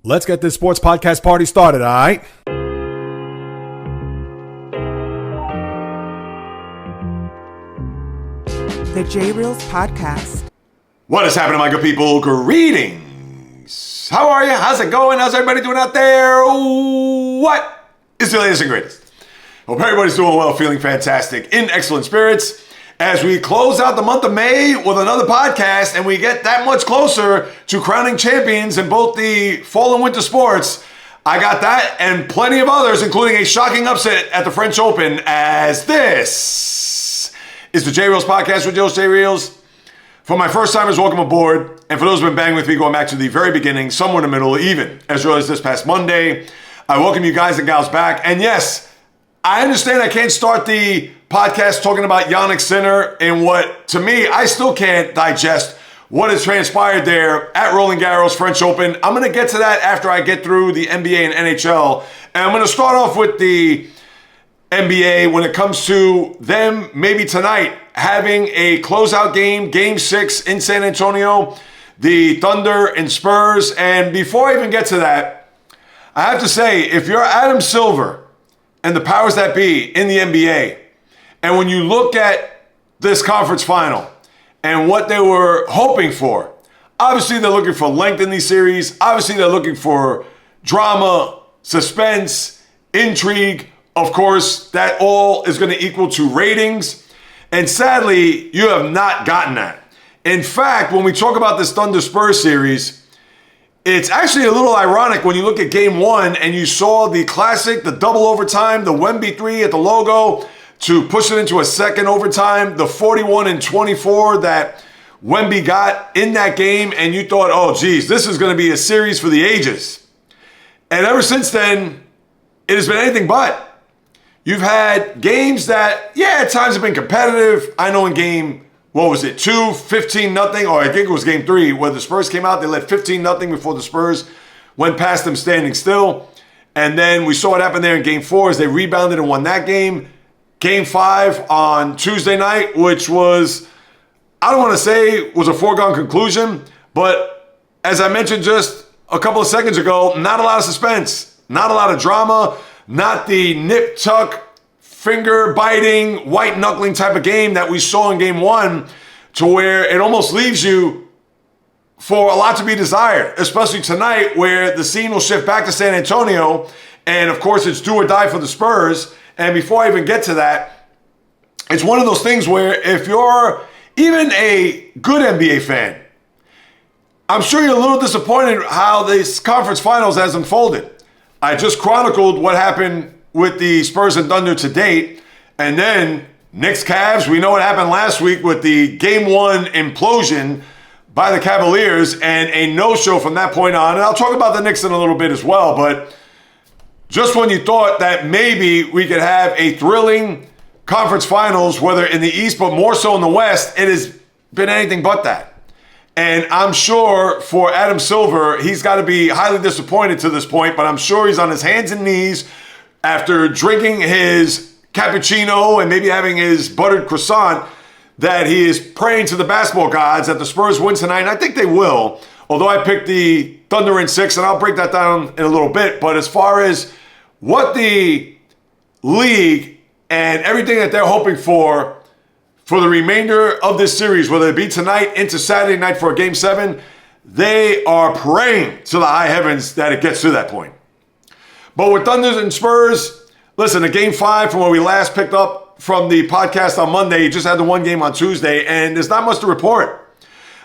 Let's get this sports podcast party started, all right? The J Reels Podcast. What is happening, my good people? Greetings. How are you? How's it going? How's everybody doing out there? What is the latest and greatest? Hope everybody's doing well, feeling fantastic, in excellent spirits. As we close out the month of May with another podcast and we get that much closer to crowning champions in both the fall and winter sports, I got that and plenty of others, including a shocking upset at the French Open, as this is the J Reels Podcast with Joe's J Reels. For my first timers, welcome aboard. And for those who've been banging with me going back to the very beginning, somewhere in the middle, even as early as this past Monday, I welcome you guys and gals back. And yes, I understand I can't start the podcast talking about Jannik Sinner and what, to me, I still can't digest what has transpired there at Roland Garros French Open. I'm going to get to that after I get through the NBA and NHL. And I'm going to start off with the NBA when it comes to them maybe tonight having a closeout game, Game 6 in San Antonio, the Thunder and Spurs. And before I even get to that, I have to say, if you're Adam Silver and the powers that be in the NBA, and when you look at this conference final and what they were hoping for, obviously they're looking for length in these series. Obviously they're looking for drama, suspense, intrigue. Of course, that all is going to equal to ratings. And sadly, you have not gotten that. In fact, when we talk about this Thunder Spurs series, it's actually a little ironic when you look at Game 1 and you saw the classic, the double overtime, the Wemby 3 at the logo to push it into a second overtime, the 41-24 that Wemby got in that game, and you thought, oh, geez, this is going to be a series for the ages. And ever since then, it has been anything but. You've had games that, yeah, at times have been competitive. I know in game, 2, 15-0, or I think it was game 3, where the Spurs came out, they led 15-0 before the Spurs went past them standing still. And then we saw what happened there in game 4 as they rebounded and won that game. Game 5 on Tuesday night, which was, I don't want to say was a foregone conclusion, but as I mentioned just a couple of seconds ago, not a lot of suspense, not a lot of drama, not the nip, tuck, finger biting, white knuckling type of game that we saw in game 1, to where it almost leaves you for a lot to be desired, especially tonight where the scene will shift back to San Antonio. And of course, it's do or die for the Spurs. And before I even get to that, it's one of those things where if you're even a good NBA fan, I'm sure you're a little disappointed how this conference finals has unfolded. I just chronicled what happened with the Spurs and Thunder to date. And then Knicks Cavs, we know what happened last week with the Game 1 implosion by the Cavaliers and a no-show from that point on. And I'll talk about the Knicks in a little bit as well. But just when you thought that maybe we could have a thrilling conference finals, whether in the East, but more so in the West, it has been anything but that. And I'm sure for Adam Silver, he's got to be highly disappointed to this point, but I'm sure he's on his hands and knees after drinking his cappuccino and maybe having his buttered croissant, that he is praying to the basketball gods that the Spurs win tonight. And I think they will, although I picked the Thunder in 6, and I'll break that down in a little bit. But as far as what the league and everything that they're hoping for the remainder of this series, whether it be tonight into Saturday night for a Game 7, they are praying to the high heavens that it gets to that point. But with Thunder and Spurs, listen, a Game 5 from where we last picked up from the podcast on Monday, you just had the one game on Tuesday, and there's not much to report.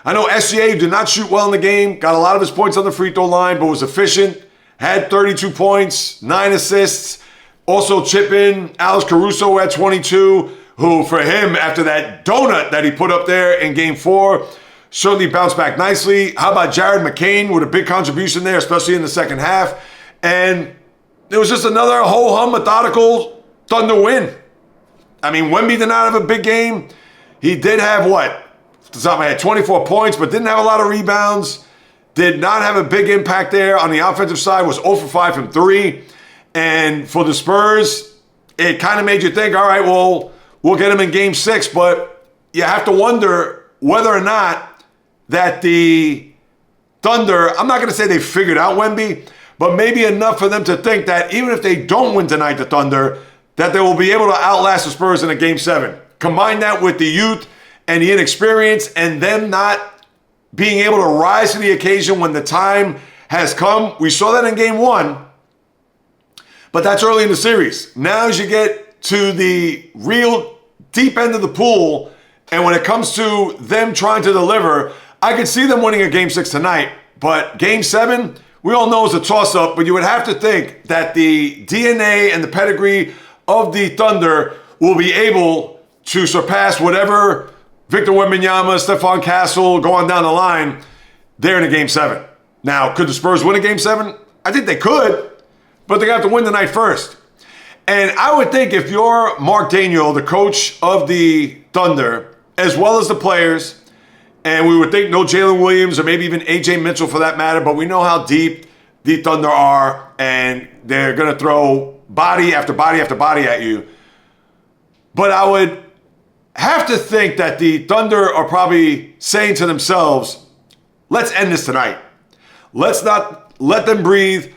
I know SGA did not shoot well in the game, got a lot of his points on the free throw line, but was efficient, had 32 points, 9 assists, also chip in Alex Caruso at 22, who for him, after that donut that he put up there in Game 4, certainly bounced back nicely. How about Jared McCain with a big contribution there, especially in the second half? And it was just another ho-hum, methodical Thunder win. I mean, Wemby did not have a big game. He did have, off the top of my head, 24 points, but didn't have a lot of rebounds. Did not have a big impact there. On the offensive side, was 0 for 5 from 3. And for the Spurs, it kind of made you think, all right, well, we'll get him in Game 6. But you have to wonder whether or not that the Thunder, I'm not going to say they figured out Wemby, but maybe enough for them to think that even if they don't win tonight, the Thunder, that they will be able to outlast the Spurs in a Game 7. Combine that with the youth and the inexperience and them not being able to rise to the occasion when the time has come. We saw that in Game 1, but that's early in the series. Now as you get to the real deep end of the pool, and when it comes to them trying to deliver, I could see them winning a Game 6 tonight, but Game 7, we all know is a toss-up, but you would have to think that the DNA and the pedigree of the Thunder will be able to surpass whatever Victor Wembanyama, Stephon Castle, going down the line, there in a Game 7. Now, could the Spurs win a Game 7? I think they could, but they're going to have to win tonight first. And I would think if you're Mark Daniel, the coach of the Thunder, as well as the players, and we would think no Jalen Williams or maybe even A.J. Mitchell for that matter, but we know how deep the Thunder are, and they're going to throw body after body after body at you. But I would have to think that the Thunder are probably saying to themselves, let's end this tonight. Let's not let them breathe.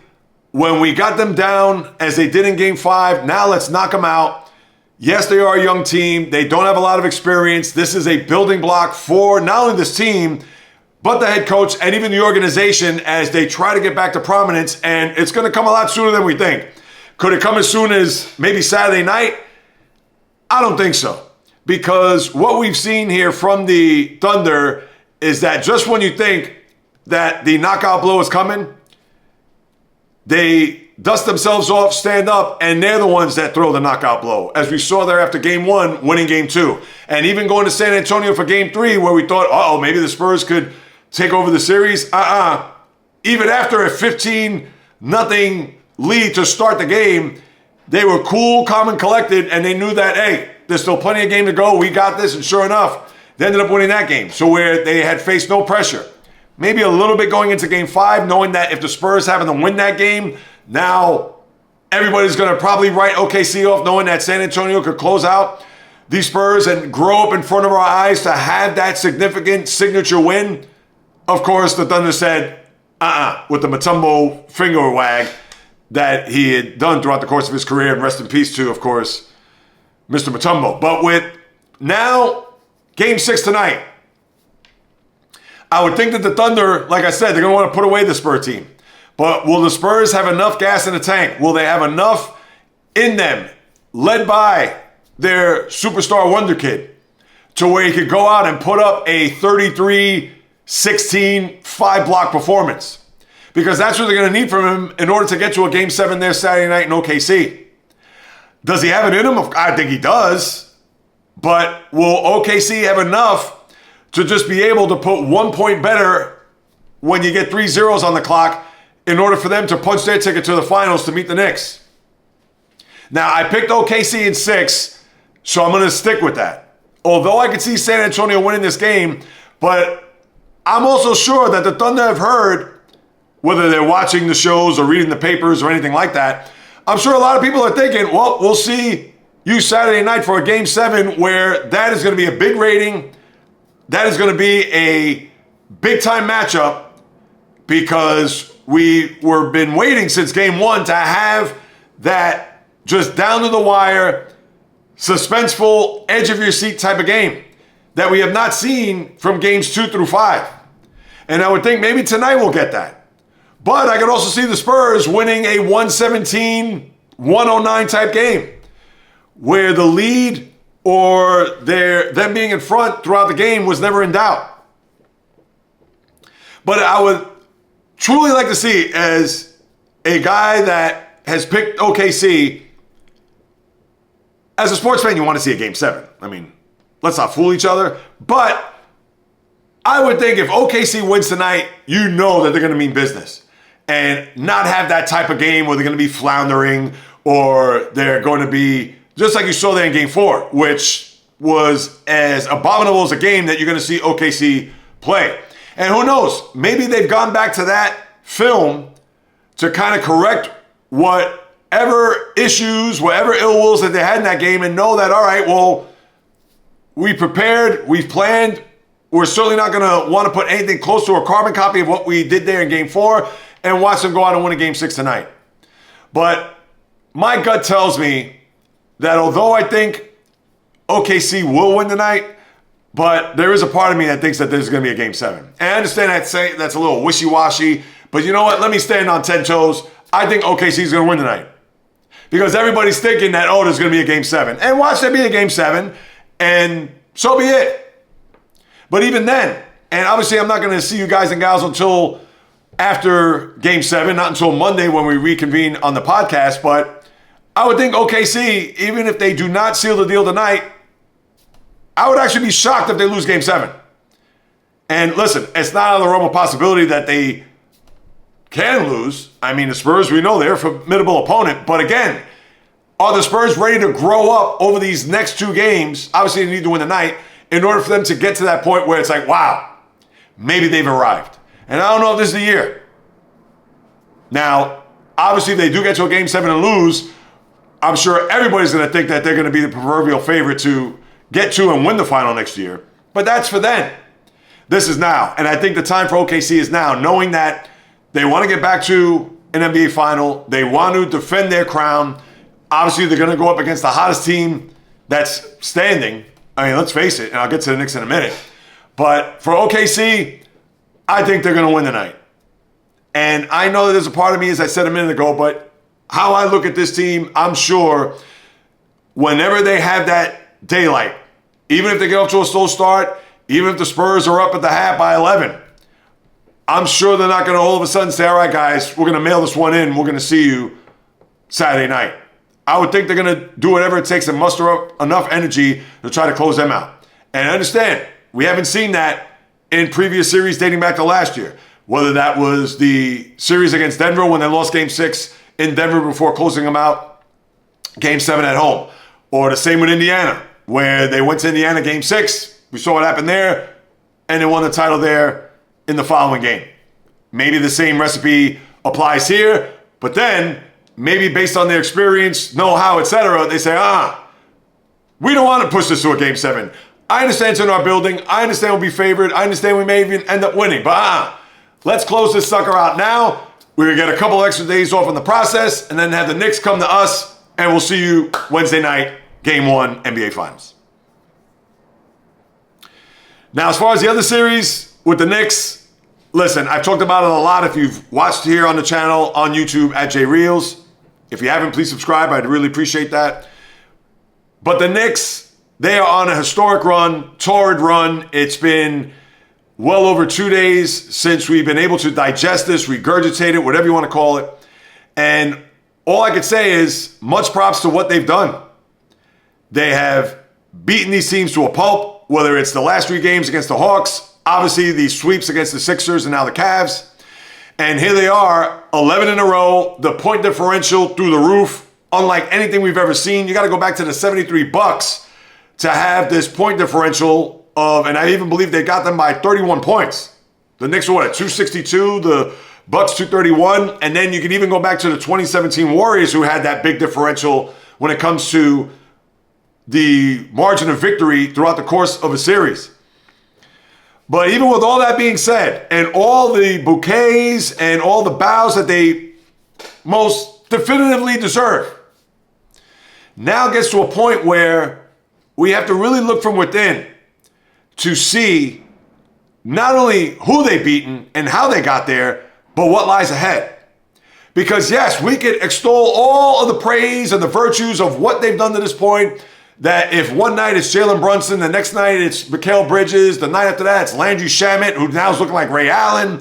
When we got them down, as they did in Game 5, now let's knock them out. Yes, they are a young team. They don't have a lot of experience. This is a building block for not only this team, but the head coach and even the organization as they try to get back to prominence. And it's going to come a lot sooner than we think. Could it come as soon as maybe Saturday night? I don't think so. Because what we've seen here from the Thunder is that just when you think that the knockout blow is coming, they dust themselves off, stand up, and they're the ones that throw the knockout blow. As we saw there after Game 1, winning Game 2. And even going to San Antonio for Game 3, where we thought, maybe the Spurs could take over the series. Even after a 15-0 lead to start the game, they were cool, calm, and collected, and they knew that, hey, there's still plenty of game to go. We got this, and sure enough, they ended up winning that game. So where they had faced no pressure. Maybe a little bit going into Game 5, knowing that if the Spurs happen to win that game, now everybody's going to probably write OKC off, knowing that San Antonio could close out these Spurs and grow up in front of our eyes to have that significant signature win. Of course, the Thunder said, with the Mutombo finger wag that he had done throughout the course of his career, and rest in peace to, of course, Mr. Mutombo. But with now Game 6 tonight, I would think that the Thunder, like I said, they're going to want to put away the Spurs team. But will the Spurs have enough gas in the tank? Will they have enough in them, led by their superstar wonder kid, to where he could go out and put up a 33-16 5-block performance? Because that's what they're going to need from him in order to get to a Game 7 there Saturday night in OKC. Does he have it in him? I think he does. But will OKC have enough to just be able to put 1 point better when you get 3 zeros on the clock in order for them to punch their ticket to the finals to meet the Knicks? Now, I picked OKC in 6, so I'm going to stick with that. Although I could see San Antonio winning this game, but I'm also sure that the Thunder have heard, whether they're watching the shows or reading the papers or anything like that, I'm sure a lot of people are thinking, well, we'll see you Saturday night for a Game 7 where that is going to be a big rating. That is going to be a big-time matchup because we were been waiting since Game 1 to have that just down-to-the-wire, suspenseful, edge-of-your-seat type of game that we have not seen from Games 2 through 5. And I would think maybe tonight we'll get that. But I could also see the Spurs winning a 117-109 type game where the lead or them being in front throughout the game was never in doubt. But I would truly like to see, as a guy that has picked OKC, as a sports fan, you want to see a Game 7. I mean, let's not fool each other. But I would think if OKC wins tonight, you know that they're going to mean business and not have that type of game where they're going to be floundering or they're going to be just like you saw there in Game 4, which was as abominable as a game that you're going to see OKC play. And who knows, maybe they've gone back to that film to kind of correct whatever issues, whatever ill wills that they had in that game and know that, all right, well, we prepared, we've planned, We're certainly not going to want to put anything close to a carbon copy of what we did there in Game 4 and watch them go out and win a Game 6 tonight. But my gut tells me that although I think OKC will win tonight, but there is a part of me that thinks that there's going to be a Game 7. And I understand that's a little wishy-washy, but you know what? Let me stand on 10 toes. I think OKC is going to win tonight. Because everybody's thinking that, there's going to be a Game 7. And watch there be a Game 7, and so be it. But even then, and obviously I'm not going to see you guys and gals until after Game 7, not until Monday when we reconvene on the podcast, but I would think OKC, even if they do not seal the deal tonight, I would actually be shocked if they lose Game 7. And listen, it's not out of the realm of possibility that they can lose. I mean, the Spurs, we know they're a formidable opponent. But again, are the Spurs ready to grow up over these next 2 games? Obviously, they need to win tonight in order for them to get to that point where it's like, wow, maybe they've arrived. And I don't know if this is the year. Now, obviously, if they do get to a Game 7 and lose, I'm sure everybody's going to think that they're going to be the proverbial favorite to get to and win the final next year. But that's for then. This is now. And I think the time for OKC is now, knowing that they want to get back to an NBA final. They want to defend their crown. Obviously, they're going to go up against the hottest team that's standing. I mean, let's face it, and I'll get to the Knicks in a minute. But for OKC, I think they're going to win tonight. And I know that there's a part of me, as I said a minute ago, but how I look at this team, I'm sure whenever they have that daylight, even if they get off to a slow start, even if the Spurs are up at the half by 11, I'm sure they're not going to all of a sudden say, all right, guys, we're going to mail this one in. We're going to see you Saturday night. I would think they're going to do whatever it takes to muster up enough energy to try to close them out. And I understand, we haven't seen that in previous series dating back to last year. Whether that was the series against Denver when they lost Game 6 in Denver before closing them out Game 7 at home. Or the same with Indiana, where they went to Indiana Game 6. We saw what happened there, and they won the title there in the following game. Maybe the same recipe applies here, but then maybe based on their experience, know-how, etc., they say, we don't want to push this to a Game 7. I understand it's in our building. I understand we'll be favored. I understand we may even end up winning, but let's close this sucker out now. We're going to get a couple extra days off in the process and then have the Knicks come to us, and we'll see you Wednesday night, Game 1, NBA Finals. Now, as far as the other series with the Knicks, listen, I've talked about it a lot. If you've watched here on the channel, on YouTube at JReels. If you haven't, please subscribe. I'd really appreciate that. But the Knicks, they are on a historic run, torrid run. It's been well over 2 days since we've been able to digest this, regurgitate it, whatever you want to call it. And all I could say is much props to what they've done. They have beaten these teams to a pulp, whether it's the last 3 games against the Hawks, obviously these sweeps against the Sixers and now the Cavs. And here they are, 11 in a row, the point differential through the roof, unlike anything we've ever seen. You got to go back to the 73 Bucks to have this point differential of, and I even believe they got them by 31 points. The Knicks were at 262, the Bucks 231, and then you can even go back to the 2017 Warriors who had that big differential when it comes to the margin of victory throughout the course of a series. But even with all that being said, and all the bouquets and all the bows that they most definitively deserve, now gets to a point where we have to really look from within to see not only who they've beaten and how they got there, but what lies ahead. Because yes, we could extol all of the praise and the virtues of what they've done to this point, that if one night it's Jalen Brunson, the next night it's Mikal Bridges, the night after that it's Landry Shamet, who now is looking like Ray Allen,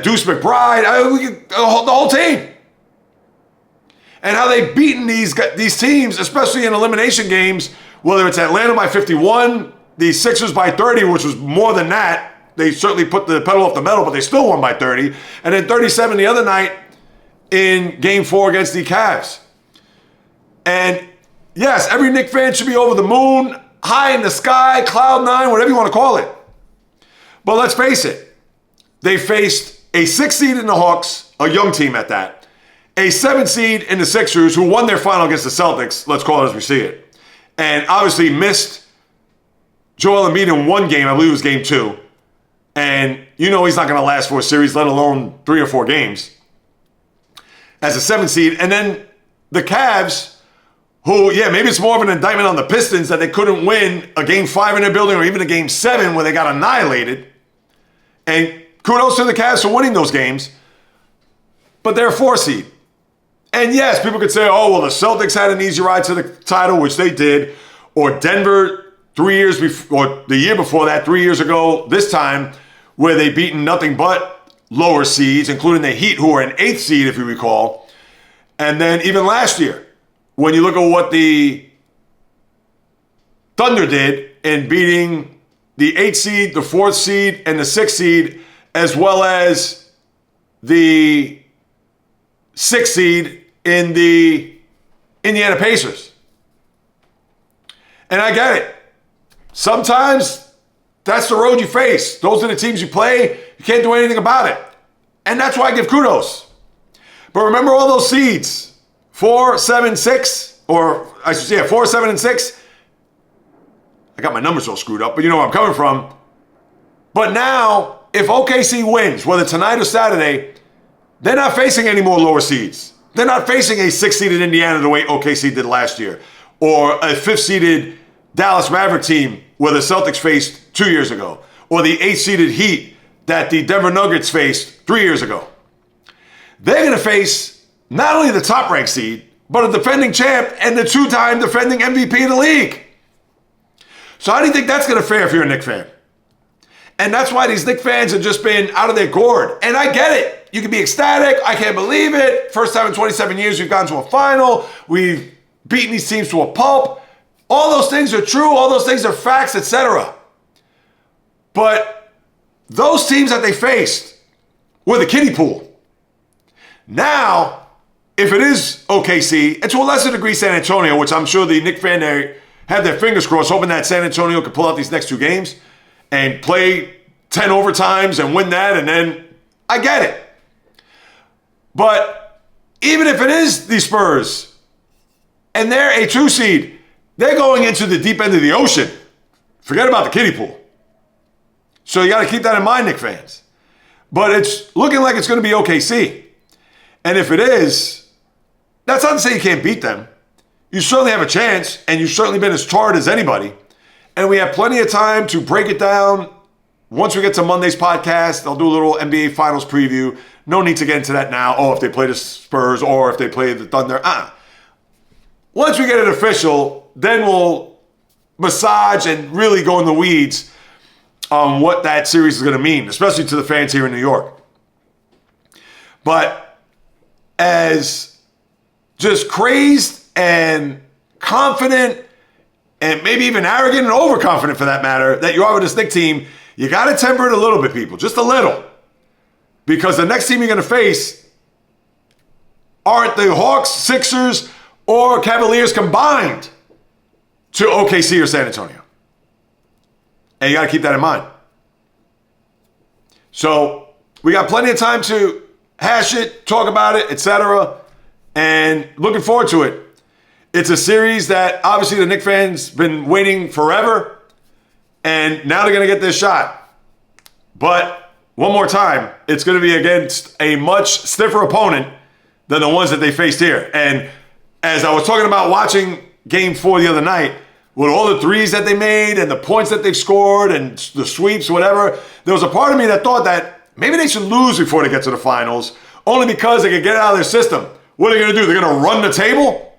Deuce McBride, the whole team. And how they've beaten these teams, especially in elimination games, whether it's Atlanta by 51, the Sixers by 30, which was more than that. They certainly put the pedal off the metal, but they still won by 30. And then 37 the other night in Game 4 against the Cavs. And yes, every Knicks fan should be over the moon, high in the sky, cloud nine, whatever you want to call it. But let's face it, they faced a 6 seed in the Hawks, a young team at that, a 7 seed in the Sixers who won their final against the Celtics, let's call it as we see it, and obviously missed Joel Embiid in one game, I believe it was game 2, and you know he's not going to last for a series, let alone 3 or 4 games, as a 7th seed. And then the Cavs, who, yeah, maybe it's more of an indictment on the Pistons that they couldn't win a game 5 in their building or even a game 7 where they got annihilated. And kudos to the Cavs for winning those games. But they're a 4 seed. And yes, people could say, oh, well, the Celtics had an easy ride to the title, which they did. Or Denver 3 years before, or the year before that, 3 years ago, this time, where they beaten nothing but lower seeds, including the Heat, who are an 8th seed, if you recall. And then even last year, when you look at what the Thunder did in beating the 8th seed, the 4th seed, and the 6th seed, as well as the 6th seed in the Indiana Pacers. And I get it. Sometimes that's the road you face. Those are the teams you play. You can't do anything about it. And that's why I give kudos. But remember all those seeds, 4, 7, 6, or I should say 4, 7, and 6. I got my numbers all screwed up, but you know where I'm coming from. But now, if OKC wins, whether tonight or Saturday, they're not facing any more lower seeds. They're not facing a 6th-seeded Indiana the way OKC did last year, or a 5th-seeded Dallas Maverick team where the Celtics faced 2 years ago, or the 8th-seeded Heat that the Denver Nuggets faced 3 years ago. They're going to face not only the top-ranked seed, but a defending champ and the 2-time defending MVP of the league. So how do you think that's going to fare if you're a Knicks fan? And that's why these Knicks fans have just been out of their gourd. And I get it. You can be ecstatic. I can't believe it. First time in 27 years we've gone to a final. We've beaten these teams to a pulp. All those things are true. All those things are facts, etc. But those teams that they faced were the kiddie pool. Now, if it is OKC, and to a lesser degree San Antonio, which I'm sure the Knicks fan there have their fingers crossed, hoping that San Antonio could pull out these next 2 games and play 10 overtimes and win that, and then I get it. But even if it is the Spurs and they're a 2 seed, they're going into the deep end of the ocean. Forget about the kiddie pool. So you got to keep that in mind, Knicks fans. But it's looking like it's going to be OKC. And if it is, that's not to say you can't beat them. You certainly have a chance, and you've certainly been as charred as anybody. And we have plenty of time to break it down. Once we get to Monday's podcast, I'll do a little NBA Finals preview. No need to get into that now. Oh, if they play the Spurs or if they play the Thunder. Once we get it official, then we'll massage and really go in the weeds on what that series is going to mean, especially to the fans here in New York. But as just crazed and confident and maybe even arrogant and overconfident for that matter that you are with this Knicks team, you got to temper it a little bit, people. Just a little. Because the next team you're going to face aren't the Hawks, Sixers, or Cavaliers combined to OKC or San Antonio. And you got to keep that in mind. So we got plenty of time to hash it, talk about it, etc. And looking forward to it. It's a series that obviously the Knicks fans been waiting forever. And now they're going to get this shot. But one more time, it's going to be against a much stiffer opponent than the ones that they faced here. And as I was talking about watching Game 4 the other night, with all the threes that they made and the points that they've scored and the sweeps, whatever, there was a part of me that thought that maybe they should lose before they get to the finals, only because they could get it out of their system. What are they going to do? They're going to run the table?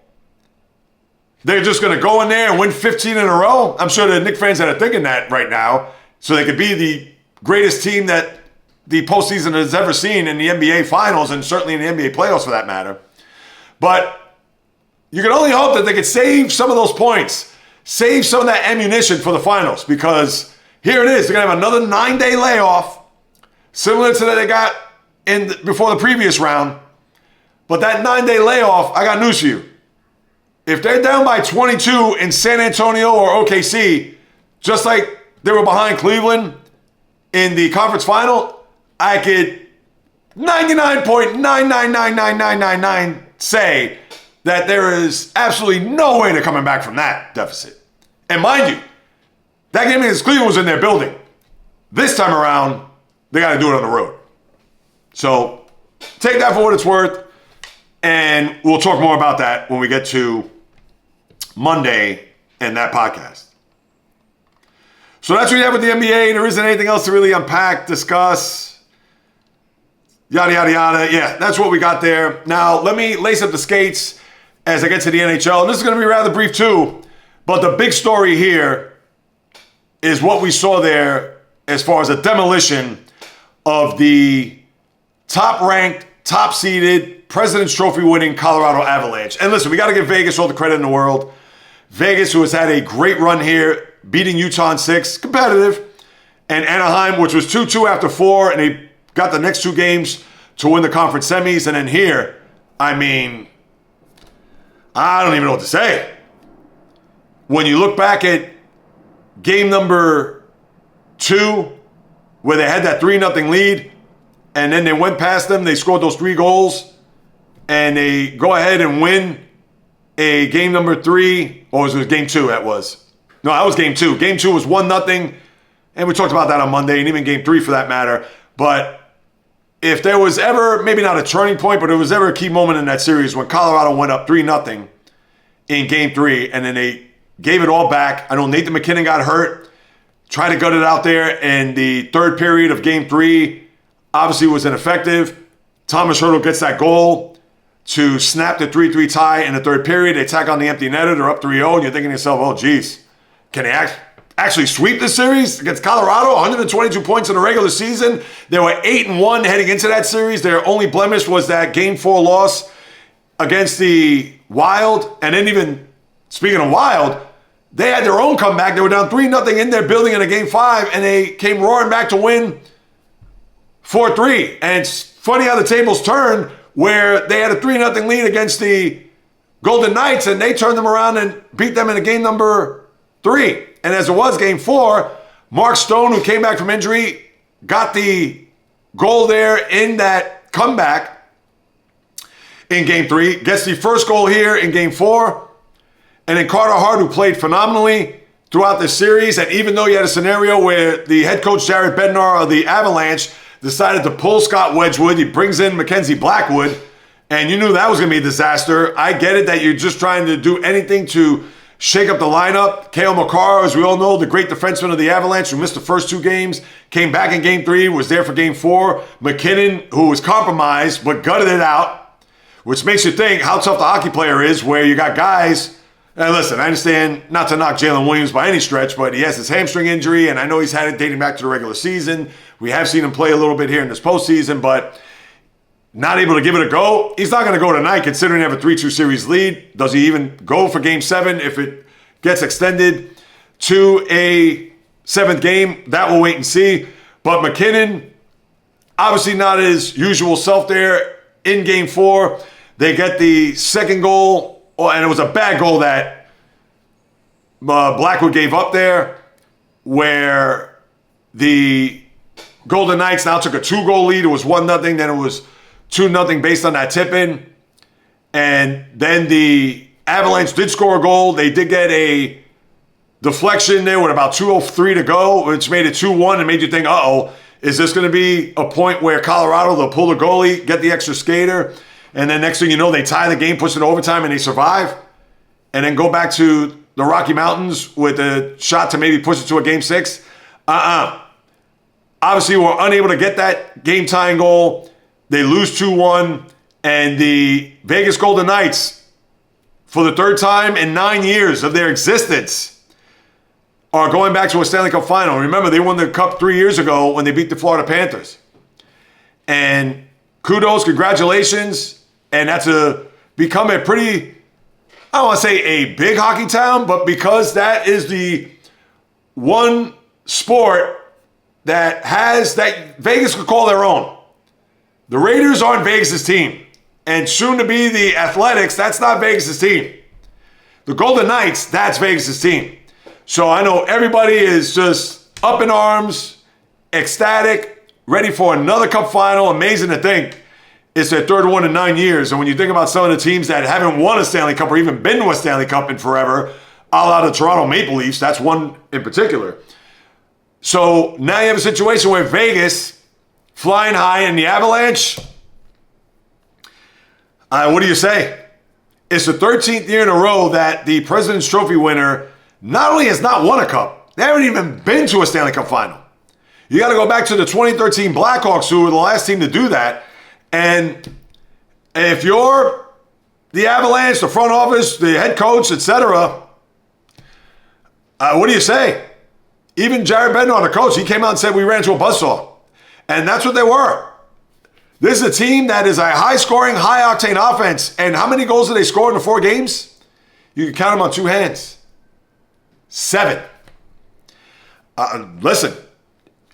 They're just going to go in there and win 15 in a row? I'm sure the Knicks fans that are thinking that right now, so they could be the greatest team that the postseason has ever seen in the NBA Finals, and certainly in the NBA playoffs for that matter. But you can only hope that they could save some of those points, save some of that ammunition for the finals, because here it is. They're going to have another 9-day layoff, similar to that they got before the previous round. But that 9-day layoff, I got news for you. If they're down by 22 in San Antonio or OKC, just like they were behind Cleveland in the conference final, I could 99.999999 say that there is absolutely no way they're coming back from that deficit. And mind you, That game against Cleveland was in their building. This time around, they got to do it on the road. So take that for what it's worth, and we'll talk more about that when we get to Monday and that podcast. So that's what you have with the NBA. There isn't anything else to really unpack, discuss, yada, yada, yada. Yeah, that's what we got there. Now, let me lace up the skates as I get to the NHL. And this is going to be rather brief too, but the big story here is what we saw there as far as a demolition of the top-ranked, top-seeded, President's Trophy winning Colorado Avalanche. And listen, we got to give Vegas all the credit in the world. Vegas, who has had a great run here, beating Utah in 6, competitive. And Anaheim, which was 2-2 after 4, and they got the next 2 games to win the conference semis. And then here, I mean, I don't even know what to say. When you look back at game number 2, where they had that 3-0 lead, and then they went past them, they scored those 3 goals, and they go ahead and win a game number 3, or was it game 2 that was? No, that was game 2. Game 2 was 1-0, and we talked about that on Monday, and even game 3 for that matter. But if there was ever, maybe not a turning point, but there was ever a key moment in that series when Colorado went up 3-0 in game 3, and then they gave it all back. I know Nathan McKinnon got hurt, tried to gut it out there in the third period of game 3. Obviously was ineffective. Thomas Hertl gets that goal to snap the 3-3 tie in the third period. They tack on the empty netter. They're up 3-0, and you're thinking to yourself, oh, geez, can they actually sweep this series against Colorado? 122 points in the regular season. They were 8-1 heading into that series. Their only blemish was that game 4 loss against the Wild. And then even, speaking of Wild, they had their own comeback. They were down 3-0 in their building in a game 5, and they came roaring back to win 4-3. And it's funny how the tables turned, where they had a 3-0 lead against the Golden Knights, and they turned them around and beat them in a game number 3. And as it was game 4, Mark Stone, who came back from injury, got the goal there in that comeback in game 3, gets the first goal here in game 4. And then Carter Hart, who played phenomenally throughout this series, and even though you had a scenario where the head coach Jared Bednar of the Avalanche decided to pull Scott Wedgwood, he brings in Mackenzie Blackwood, and you knew that was going to be a disaster. I get it that you're just trying to do anything to shake up the lineup. Cale Makar, as we all know, the great defenseman of the Avalanche, who missed the first 2 games, came back in game 3, was there for game 4. McKinnon, who was compromised but gutted it out, which makes you think how tough the hockey player is, where you got guys. And listen, I understand not to knock Jalen Williams by any stretch, but he has his hamstring injury, and I know he's had it dating back to the regular season. We have seen him play a little bit here in this postseason, but not able to give it a go. He's not going to go tonight, considering they have a 3-2 series lead. Does he even go for game 7 if it gets extended to a 7th game? That we'll wait and see. But McKinnon, obviously not his usual self there in game 4. They get the second goal. And it was a bad goal that Blackwood gave up there, where the Golden Knights now took a 2-goal lead. It was 1-0, then it was 2-0 based on that tip-in. And then the Avalanche did score a goal. They did get a deflection there with about 2:03 to go, which made it 2-1 and made you think, uh-oh, is this going to be a point where Colorado, they'll pull the goalie, get the extra skater, and then next thing you know, they tie the game, push it to overtime, and they survive. And then go back to the Rocky Mountains with a shot to maybe push it to a game 6. Obviously, we're unable to get that game-tying goal. They lose 2-1. And the Vegas Golden Knights, for the 3rd time in 9 years of their existence, are going back to a Stanley Cup Final. Remember, they won the Cup 3 years ago when they beat the Florida Panthers. And kudos, congratulations. And that's become a pretty, I don't want to say a big hockey town, but because that is the one sport that Vegas could call their own. The Raiders aren't Vegas' team. And soon to be the Athletics, that's not Vegas' team. The Golden Knights, that's Vegas' team. So I know everybody is just up in arms, ecstatic, ready for another Cup Final. Amazing to think it's their 3rd one in 9 years. And when you think about some of the teams that haven't won a Stanley Cup or even been to a Stanley Cup in forever, a la the Toronto Maple Leafs. That's one in particular. So now you have a situation where Vegas, flying high, and the Avalanche, what do you say? It's the 13th year in a row that the President's Trophy winner not only has not won a cup, they haven't even been to a Stanley Cup Final. You got to go back to the 2013 Blackhawks, who were the last team to do that. And if you're the Avalanche, the front office, the head coach, etc., what do you say? Even Jared Bednar, the coach, he came out and said we ran into a buzzsaw. And that's what they were. This is a team that is a high-scoring, high-octane offense. And how many goals did they score in the 4 games? You can count them on 2 hands. 7. Listen,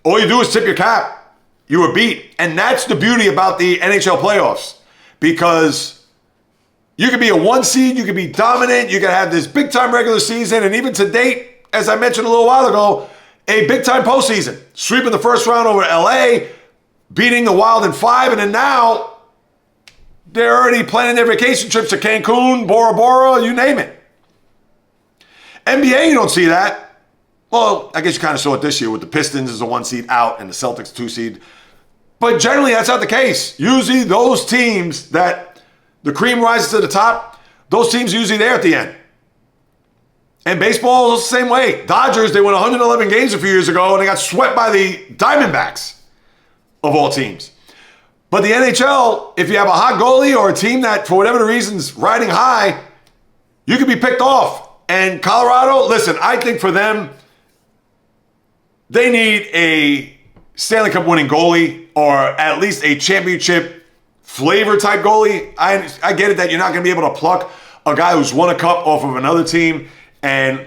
all you do is tip your cap. You were beat. And that's the beauty about the NHL playoffs. Because you can be a 1 seed, you can be dominant, you can have this big-time regular season, and even to date, as I mentioned a little while ago, a big-time postseason. Sweeping the first round over LA, beating the Wild in 5, and then now they're already planning their vacation trips to Cancun, Bora Bora, you name it. NBA, you don't see that. Well, I guess you kind of saw it this year with the Pistons as a 1 seed out and the Celtics 2 seed. But generally, that's not the case. Usually those teams that the cream rises to the top, those teams are usually there at the end. And baseball is the same way. Dodgers, they won 111 games a few years ago, and they got swept by the Diamondbacks, of all teams. But the NHL, if you have a hot goalie or a team that, for whatever the reason's riding high, you can be picked off. And Colorado, listen, I think for them, they need a Stanley Cup winning goalie or at least a championship flavor type goalie. I get it that you're not going to be able to pluck a guy who's won a cup off of another team and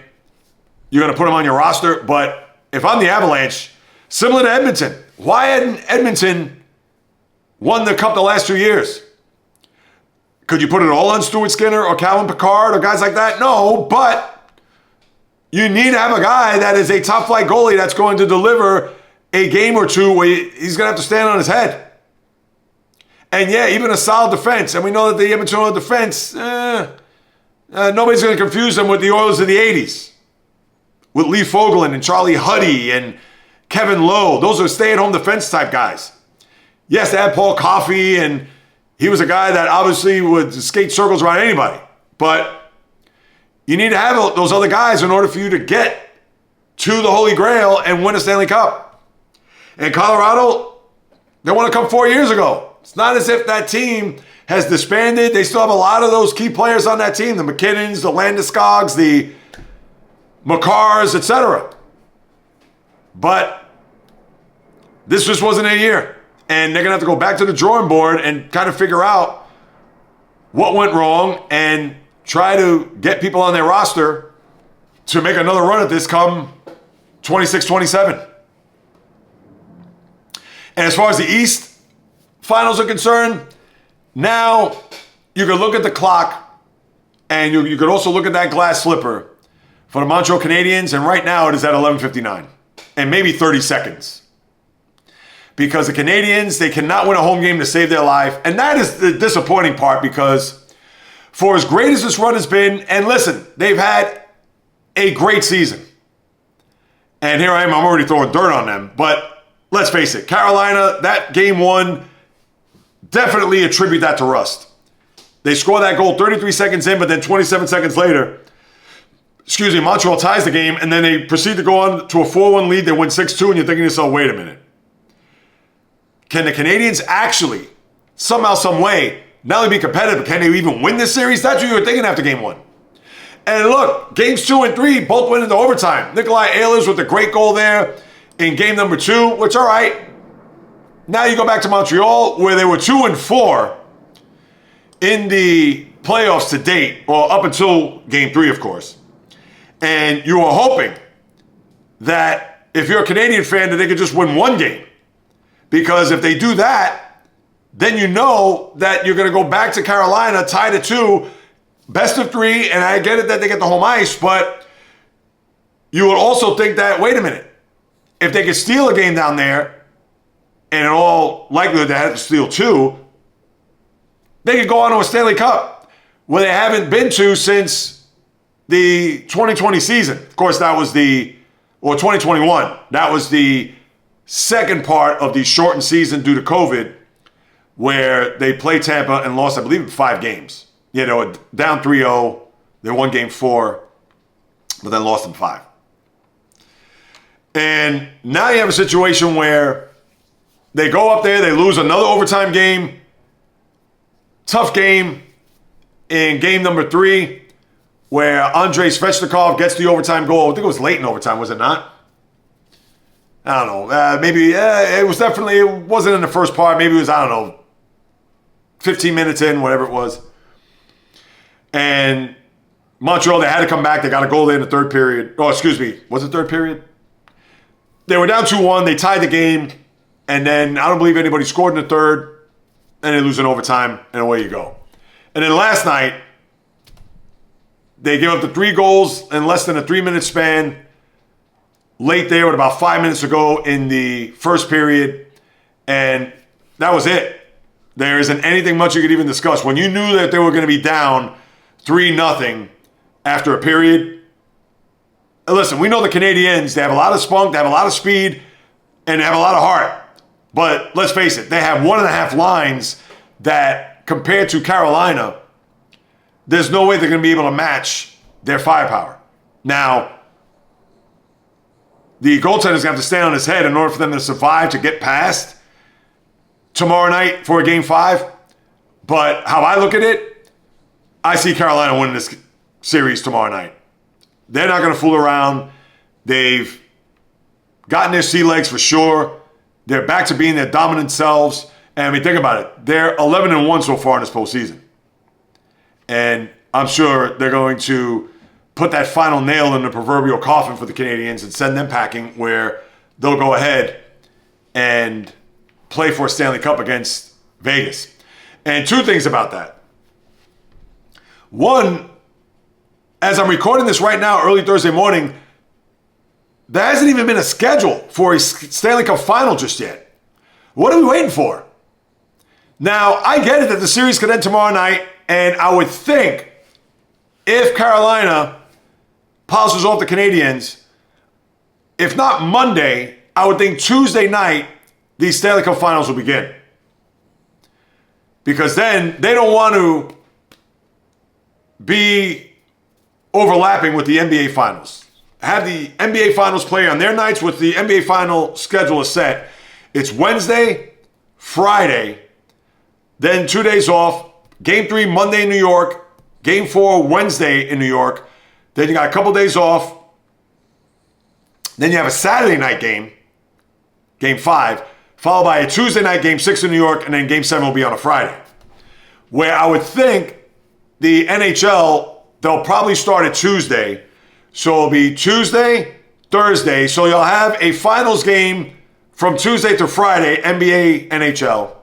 you're going to put him on your roster. But if I'm the Avalanche, similar to Edmonton, why hadn't Edmonton won the cup the last 2 years? Could you put it all on Stuart Skinner or Calvin Pickard or guys like that? No, but you need to have a guy that is a top flight goalie that's going to deliver a game or two where he's going to have to stand on his head. And yeah, even a solid defense. And we know that the Edmonton Oilers defense, nobody's going to confuse them with the Oilers of the 80s. With Lee Fogelin and Charlie Huddy and Kevin Lowe. Those are stay-at-home defense type guys. Yes, they had Paul Coffey, and he was a guy that obviously would skate circles around anybody. But you need to have those other guys in order for you to get to the Holy Grail and win a Stanley Cup. And Colorado, they won a cup 4 years ago. It's not as if that team has disbanded. They still have a lot of those key players on that team. The McKinnons, the Landeskog's, the Makars, etc. But this just wasn't a year. And they're going to have to go back to the drawing board and kind of figure out what went wrong and try to get people on their roster to make another run at this come 26-27. And as far as the East finals are concerned, now you can look at the clock and you could also look at that glass slipper for the Montreal Canadiens, and right now it is at 11:59 and maybe 30 seconds. Because the Canadiens, they cannot win a home game to save their life. And that is the disappointing part, because for as great as this run has been, and listen, they've had a great season. And here I am, I'm already throwing dirt on them. But let's face it, Carolina, that game 1, definitely attribute that to rust. They score that goal 33 seconds in, but then 27 seconds later, Montreal ties the game, and then they proceed to go on to a 4-1 lead. They win 6-2, and you're thinking to yourself, wait a minute. Can the Canadiens actually, somehow, some way, not only be competitive, can they even win this series? That's what you were thinking after game 1. And look, games 2 and 3 both went into overtime. Nikolai Ehlers with a great goal there in game number 2, which, all right. Now you go back to Montreal, where they were 2 and 4 in the playoffs to date, or up until game 3, of course. And you were hoping that if you're a Canadian fan, that they could just win 1 game. Because if they do that, then you know that you're going to go back to Carolina, tied at 2, best of 3, and I get it that they get the home ice, but you would also think that, wait a minute, if they could steal a game down there, and in all likelihood they had to steal 2, they could go on to a Stanley Cup, where they haven't been to since the 2020 season. Of course, that was 2021. That was the second part of the shortened season due to COVID, where they played Tampa and lost, I believe, 5 games. You know, down 3-0. They won game 4, but then lost in 5. And now you have a situation where they go up there, they lose another overtime game. Tough game in game number 3, where Andrei Svechnikov gets the overtime goal. I think it was late in overtime, was it not? I don't know. Maybe it was definitely, it wasn't in the first part. Maybe it was, I don't know, 15 minutes in, whatever it was. And Montreal, they had to come back. They got a goal there in the third period. Oh, excuse me. Was it third period? They were down 2-1. They tied the game. And then I don't believe anybody scored in the third. And they lose in overtime. And away you go. And then last night, they gave up the 3 goals in less than a 3-minute span. Late there with about 5 minutes to go in the first period. And that was it. There isn't anything much you could even discuss. When you knew that they were going to be down 3-0 after a period. And listen, we know the Canadiens, they have a lot of spunk, they have a lot of speed, and they have a lot of heart. But let's face it, they have 1.5 lines that, compared to Carolina, there's no way they're going to be able to match their firepower. Now, the goaltender's going to have to stay on his head in order for them to survive, to get past tomorrow night for a game 5. But how I look at it, I see Carolina winning this series tomorrow night. They're not going to fool around. They've gotten their sea legs for sure. They're back to being their dominant selves. And I mean, think about it. They're 11-1 so far in this postseason. And I'm sure they're going to put that final nail in the proverbial coffin for the Canadiens and send them packing, where they'll go ahead and play for a Stanley Cup against Vegas. And 2 things about that. One, as I'm recording this right now, early Thursday morning, there hasn't even been a schedule for a Stanley Cup Final just yet. What are we waiting for? Now, I get it that the series could end tomorrow night, and I would think if Carolina polishes off the Canadiens, if not Monday, I would think Tuesday night, these Stanley Cup Finals will begin. Because then they don't want to be overlapping with the NBA Finals. Have the NBA Finals play on their nights with the NBA Final schedule is set. It's Wednesday, Friday, then 2 days off. Game 3, Monday in New York. Game 4, Wednesday in New York. Then you got a couple days off. Then you have a Saturday night game, Game 5, followed by a Tuesday night Game 6 in New York, and then Game 7 will be on a Friday. Where I would think the NHL, they'll probably start at Tuesday. So it'll be Tuesday, Thursday. So you'll have a finals game from Tuesday to Friday, NBA, NHL.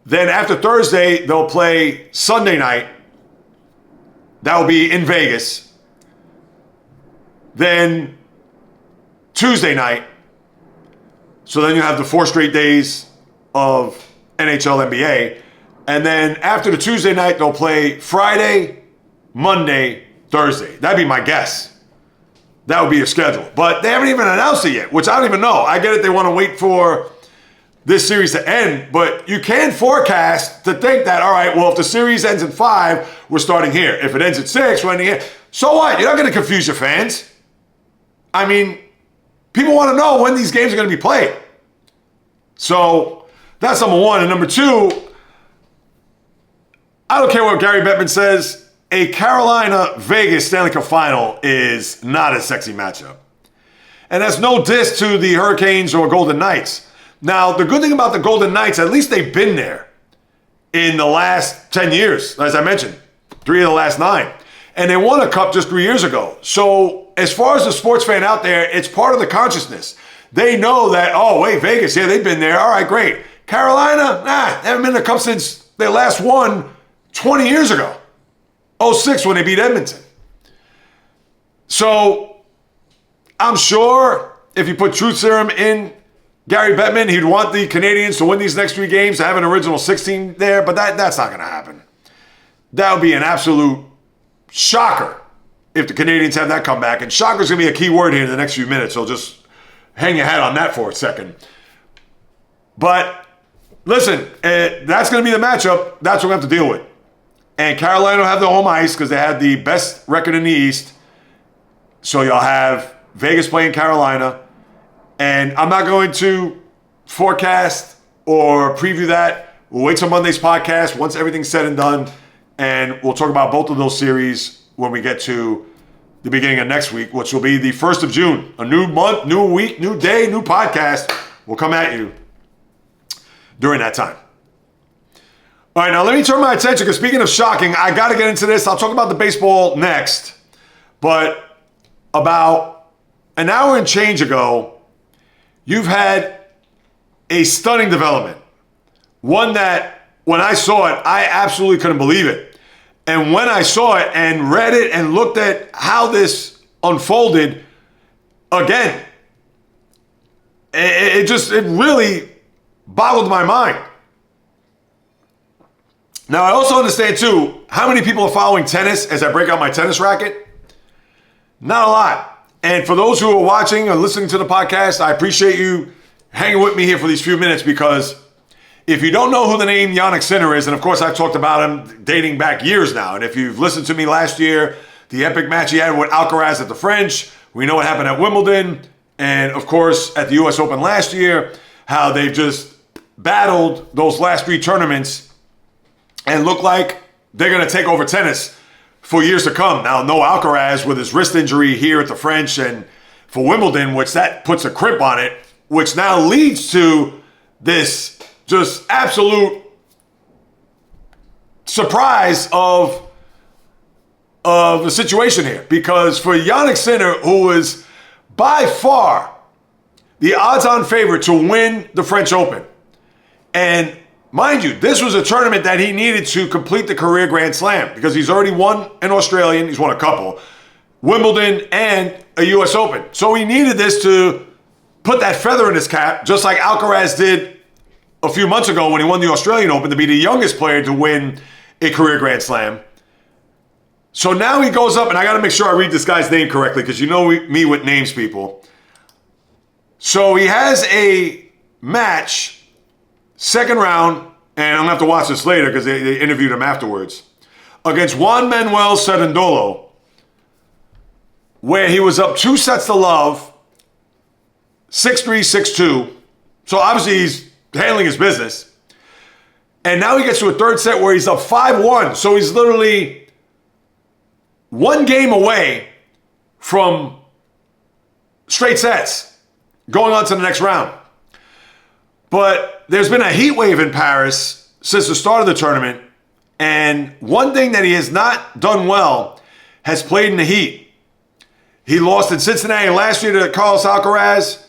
Then after Thursday, they'll play Sunday night. That will be in Vegas. Then Tuesday night. So then you have the 4 straight days of NHL, NBA. And then after the Tuesday night, they'll play Friday, Monday, Thursday. That'd be my guess. That would be a schedule. But they haven't even announced it yet, which I don't even know. I get it, they want to wait for this series to end, but you can forecast to think that, all right, well, if the series ends in 5, we're starting here. If it ends at 6, we're ending here. So what? You're not going to confuse your fans. I mean, people want to know when these games are going to be played. So that's number 1. And number 2, I don't care what Gary Bettman says. A Carolina-Vegas Stanley Cup Final is not a sexy matchup. And that's no diss to the Hurricanes or Golden Knights. Now, the good thing about the Golden Knights, at least they've been there in the last 10 years. As I mentioned, 3 of the last 9. And they won a cup just 3 years ago. So as far as the sports fan out there, it's part of the consciousness. They know that, oh, wait, Vegas, yeah, they've been there. All right, great. Carolina, they haven't been in a cup since they last won 20 years ago. 2006 when they beat Edmonton. So I'm sure if you put truth serum in Gary Bettman, he'd want the Canadiens to win these next 3 games, to have an original 16 there, but that's not going to happen. That would be an absolute shocker if the Canadians have that comeback. And shocker is going to be a key word here in the next few minutes, so just hang your hat on that for a second. But listen, that's going to be the matchup. That's what we have to deal with. And Carolina will have the home ice because they had the best record in the East. So you'll have Vegas playing Carolina. And I'm not going to forecast or preview that. We'll wait till Monday's podcast once everything's said and done. And we'll talk about both of those series when we get to the beginning of next week, which will be the 1st of June. A new month, new week, new day, new podcast will come at you during that time. All right, now let me turn my attention, because speaking of shocking, I got to get into this. I'll talk about the baseball next. But about an hour and change ago, you've had a stunning development. One that, when I saw it, I absolutely couldn't believe it. And when I saw it and read it and looked at how this unfolded, again, it really boggled my mind. Now, I also understand, too, how many people are following tennis as I break out my tennis racket? Not a lot. And for those who are watching or listening to the podcast, I appreciate you hanging with me here for these few minutes, because if you don't know who the name Jannik Sinner is, and of course I've talked about him dating back years now, and if you've listened to me last year, the epic match he had with Alcaraz at the French, we know what happened at Wimbledon, and of course at the US Open last year, how they've just battled those last three tournaments and look like they're going to take over tennis for years to come. Now, no Alcaraz with his wrist injury here at the French and for Wimbledon, which that puts a crimp on it, which now leads to this just absolute surprise of the situation here. Because for Jannik Sinner, who is by far the odds-on favorite to win the French Open, and mind you, this was a tournament that he needed to complete the career Grand Slam, because he's already won an Australian, he's won a couple, Wimbledon, and a US Open. So he needed this to put that feather in his cap, just like Alcaraz did a few months ago when he won the Australian Open, to be the youngest player to win a career Grand Slam. So now he goes up, and I got to make sure I read this guy's name correctly, because you know me with names, people. So he has a match, second round, and I'm going to have to watch this later because they interviewed him afterwards, against Juan Manuel Cerundolo, where he was up 2-0, 6-3, 6-2. So obviously he's handling his business. And now he gets to a third set where he's up 5-1. So he's literally one game away from straight sets going on to the next round. But there's been a heat wave in Paris since the start of the tournament. And one thing that he has not done well has played in the heat. He lost in Cincinnati last year to Carlos Alcaraz,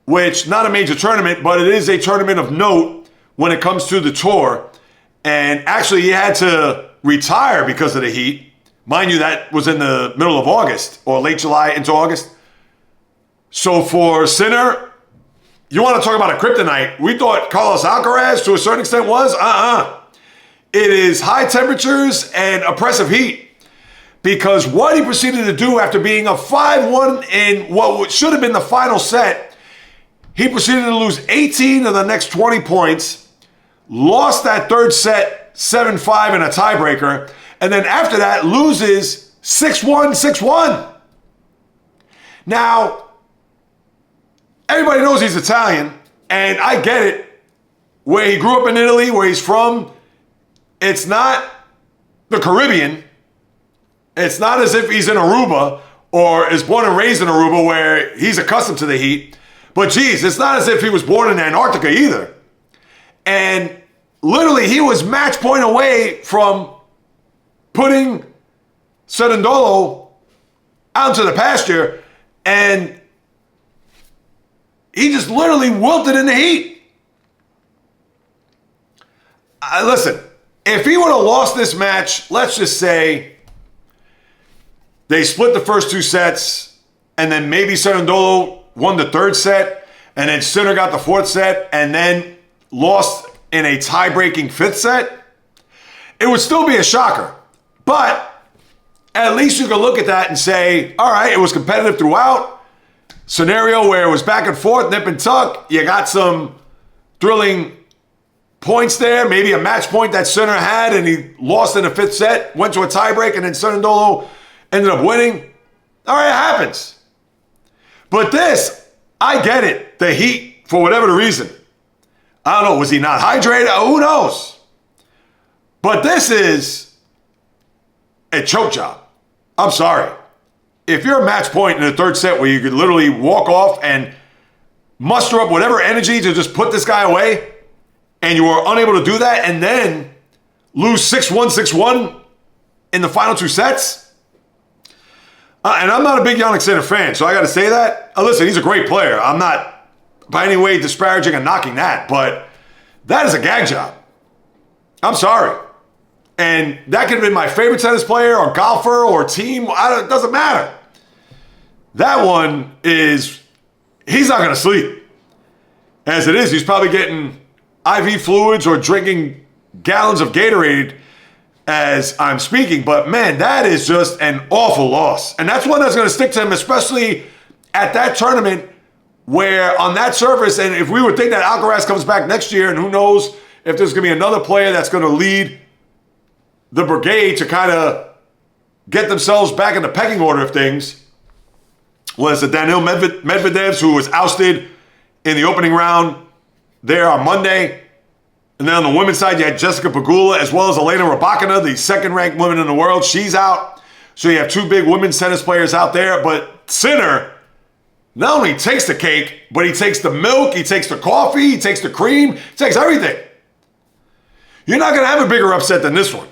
which not a major tournament, but it is a tournament of note when it comes to the tour. And actually he had to retire because of the heat. Mind you, that was in the middle of August or late July into August. So for Sinner, you want to talk about a kryptonite? We thought Carlos Alcaraz, to a certain extent, was. It is high temperatures and oppressive heat. Because what he proceeded to do after being a 5-1 in what should have been the final set, he proceeded to lose 18 of the next 20 points, lost that third set 7-5 in a tiebreaker, and then after that loses 6-1, 6-1. Now, everybody knows he's Italian, and I get it. Where he grew up in Italy, where he's from, it's not the Caribbean. It's not as if he's in Aruba or is born and raised in Aruba where he's accustomed to the heat. But geez, it's not as if he was born in Antarctica either. And literally, he was match point away from putting Cerundolo out into the pasture, and he just literally wilted in the heat. Listen, if he would have lost this match, let's just say they split the first two sets, and then maybe Cerundolo won the third set, and then Sinner got the fourth set, and then lost in a tie-breaking fifth set, it would still be a shocker. But at least you can look at that and say, all right, it was competitive throughout. Scenario where it was back and forth, nip and tuck. You got some thrilling points there. Maybe a match point that Sinner had and he lost in the fifth set, went to a tiebreak, and then Cerundolo ended up winning. All right, it happens. But this, I get it. The Heat, for whatever the reason. I don't know, was he not hydrated? Who knows? But this is a choke job. I'm sorry. If you're a match point in the third set where you could literally walk off and muster up whatever energy to just put this guy away, and you were unable to do that and then lose 6-1, 6-1 in the final two sets. And I'm not a big Jannik Sinner fan, so I got to say that. Listen, he's a great player. I'm not by any way disparaging and knocking that, but that is a gag job. I'm sorry. And that could have been my favorite tennis player or golfer or team. It doesn't matter. That one is, he's not going to sleep. As it is, he's probably getting IV fluids or drinking gallons of Gatorade as I'm speaking. But man, that is just an awful loss. And that's one that's going to stick to him, especially at that tournament where on that surface, and if we would think that Alcaraz comes back next year, and who knows if there's going to be another player that's going to lead the brigade to kind of get themselves back in the pecking order of things, was it Daniil Medvedevs, who was ousted in the opening round there on Monday. And then on the women's side, you had Jessica Pegula as well as Elena Rybakina, the second-ranked woman in the world. She's out. So you have two big women's tennis players out there. But Sinner not only takes the cake, but he takes the milk, he takes the coffee, he takes the cream, he takes everything. You're not going to have a bigger upset than this one.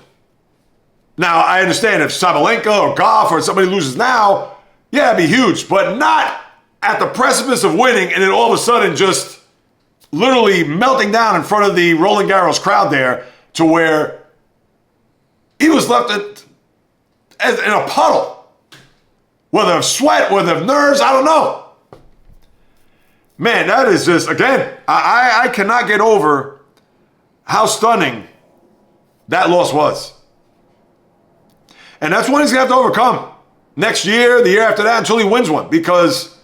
Now, I understand if Sabalenka or Goff or somebody loses now, yeah, it'd be huge. But not at the precipice of winning and then all of a sudden just literally melting down in front of the Roland Garros crowd there to where he was left in a puddle. Whether of sweat, whether of nerves, I don't know. Man, that is just, again, I cannot get over how stunning that loss was. And that's one he's going to have to overcome next year, the year after that, until he wins one, because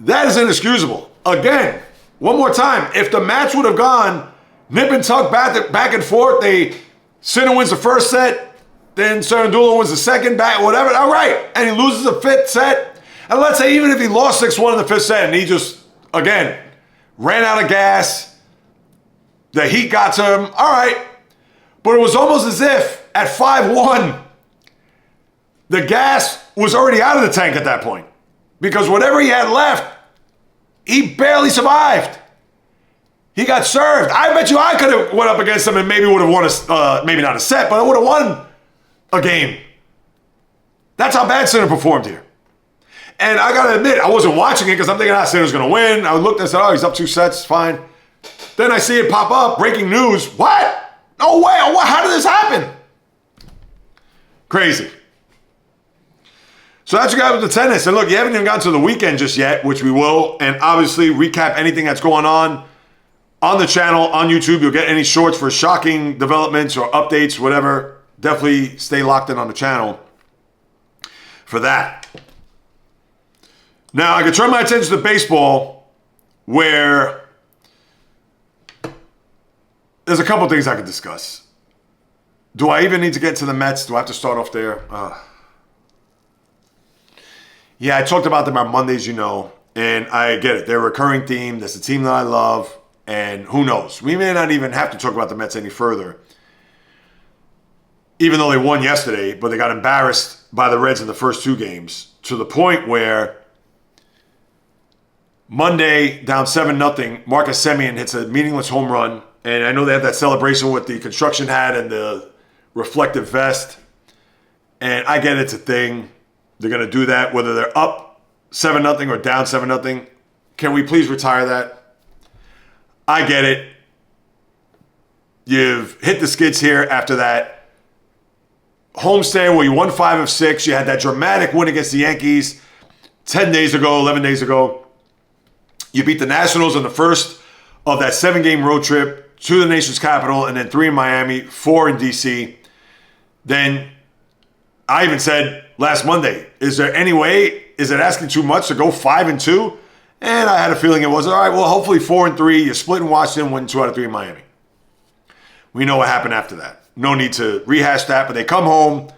that is inexcusable. Again, one more time, if the match would have gone nip and tuck back and forth, Sinner wins the first set, then Cerundolo wins the second, back, whatever, all right, and he loses the fifth set, and let's say even if he lost 6-1 in the fifth set and he just, again, ran out of gas, the Heat got to him, all right, but it was almost as if at 5-1, the gas was already out of the tank at that point. Because whatever he had left, he barely survived. He got served. I bet you I could have went up against him and maybe would have won maybe not a set, but I would have won a game. That's how bad Sinner performed here. And I got to admit, I wasn't watching it because I'm thinking, Sinner's going to win. I looked and said, oh, he's up 2 sets, fine. Then I see it pop up, breaking news. What? No way. How did this happen? Crazy. So that's what you got with the tennis. And look, you haven't even gotten to the weekend just yet, which we will. And obviously recap anything that's going on the channel, on YouTube. You'll get any shorts for shocking developments or updates, whatever. Definitely stay locked in on the channel for that. Now, I can turn my attention to baseball, where there's a couple things I could discuss. Do I even need to get to the Mets? Do I have to start off there? Yeah, I talked about them on Mondays, you know, and I get it. They're a recurring theme. That's a team that I love, and who knows? We may not even have to talk about the Mets any further, even though they won yesterday, but they got embarrassed by the Reds in the first 2 games to the point where Monday, down 7-0, Marcus Semien hits a meaningless home run, and I know they have that celebration with the construction hat and the reflective vest, and I get it's a thing. They're going to do that, whether they're up 7-0 or down 7-0. Can we please retire that? I get it. You've hit the skids here after that homestand where you won 5 of 6. You had that dramatic win against the Yankees 10 days ago, 11 days ago. You beat the Nationals in the first of that 7-game road trip to the nation's capital, and then 3 in Miami, 4 in D.C. Then I even said last Monday, is there any way, is it asking too much to go 5-2? And I had a feeling it was. All right, well, hopefully 4-3. You split in Washington, win 2 out of 3 in Miami. We know what happened after that. No need to rehash that, but they come home.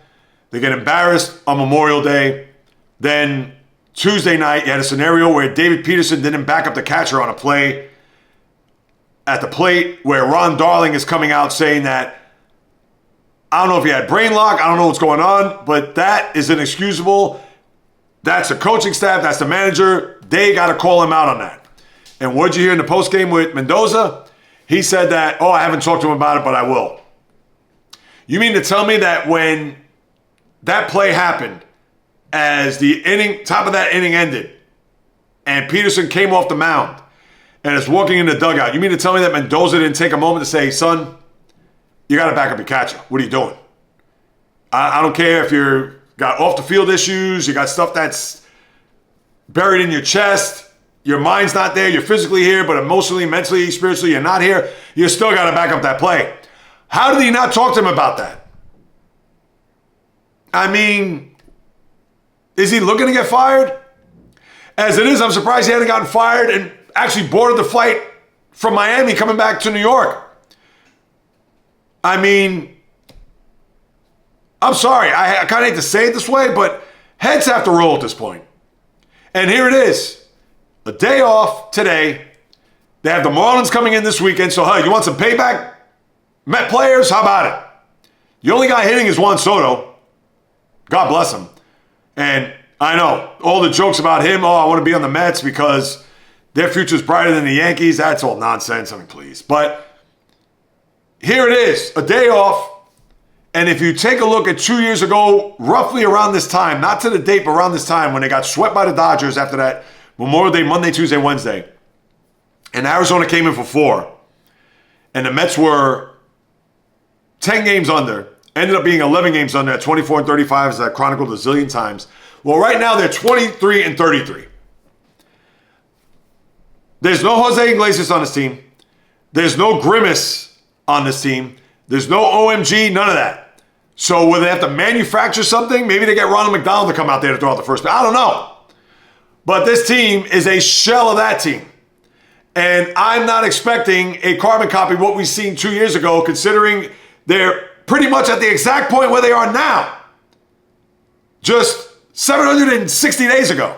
They get embarrassed on Memorial Day. Then Tuesday night, you had a scenario where David Peterson didn't back up the catcher on a play at the plate, where Ron Darling is coming out saying that, I don't know if he had brain lock, I don't know what's going on, but that is inexcusable. That's the coaching staff, that's the manager. They got to call him out on that. And what'd you hear in the postgame with Mendoza? He said that, I haven't talked to him about it, but I will. You mean to tell me that when that play happened, as the top of that inning ended, and Peterson came off the mound and is walking in the dugout, you mean to tell me that Mendoza didn't take a moment to say, son, you got to back up your catcher. What are you doing? I don't care if you're got off the field issues, you got stuff that's buried in your chest, your mind's not there, you're physically here, but emotionally, mentally, spiritually, you're not here. You still got to back up that play. How did he not talk to him about that? I mean, is he looking to get fired? As it is, I'm surprised he hadn't gotten fired and actually boarded the flight from Miami coming back to New York. I mean, I'm sorry. I kind of hate to say it this way, but heads have to roll at this point. And here it is. A day off today. They have the Marlins coming in this weekend. So, hey, you want some payback? Met players? How about it? The only guy hitting is Juan Soto. God bless him. And I know all the jokes about him. I want to be on the Mets because their future's brighter than the Yankees. That's all nonsense. I mean, please. But here it is, a day off. And if you take a look at 2 years ago, roughly around this time, not to the date, but around this time when they got swept by the Dodgers after that Memorial Day, Monday, Tuesday, Wednesday, and Arizona came in for 4, and the Mets were 10 games under, ended up being 11 games under at 24-35, as I chronicled a zillion times. Well, right now they're 23-33. There's no Jose Iglesias on this team. There's no Grimace on this team. There's no OMG, none of that. So will they have to manufacture something? Maybe they get Ronald McDonald to come out there to throw out the first pitch. I don't know. But this team is a shell of that team. And I'm not expecting a carbon copy of what we've seen 2 years ago, considering they're pretty much at the exact point where they are now. Just 760 days ago.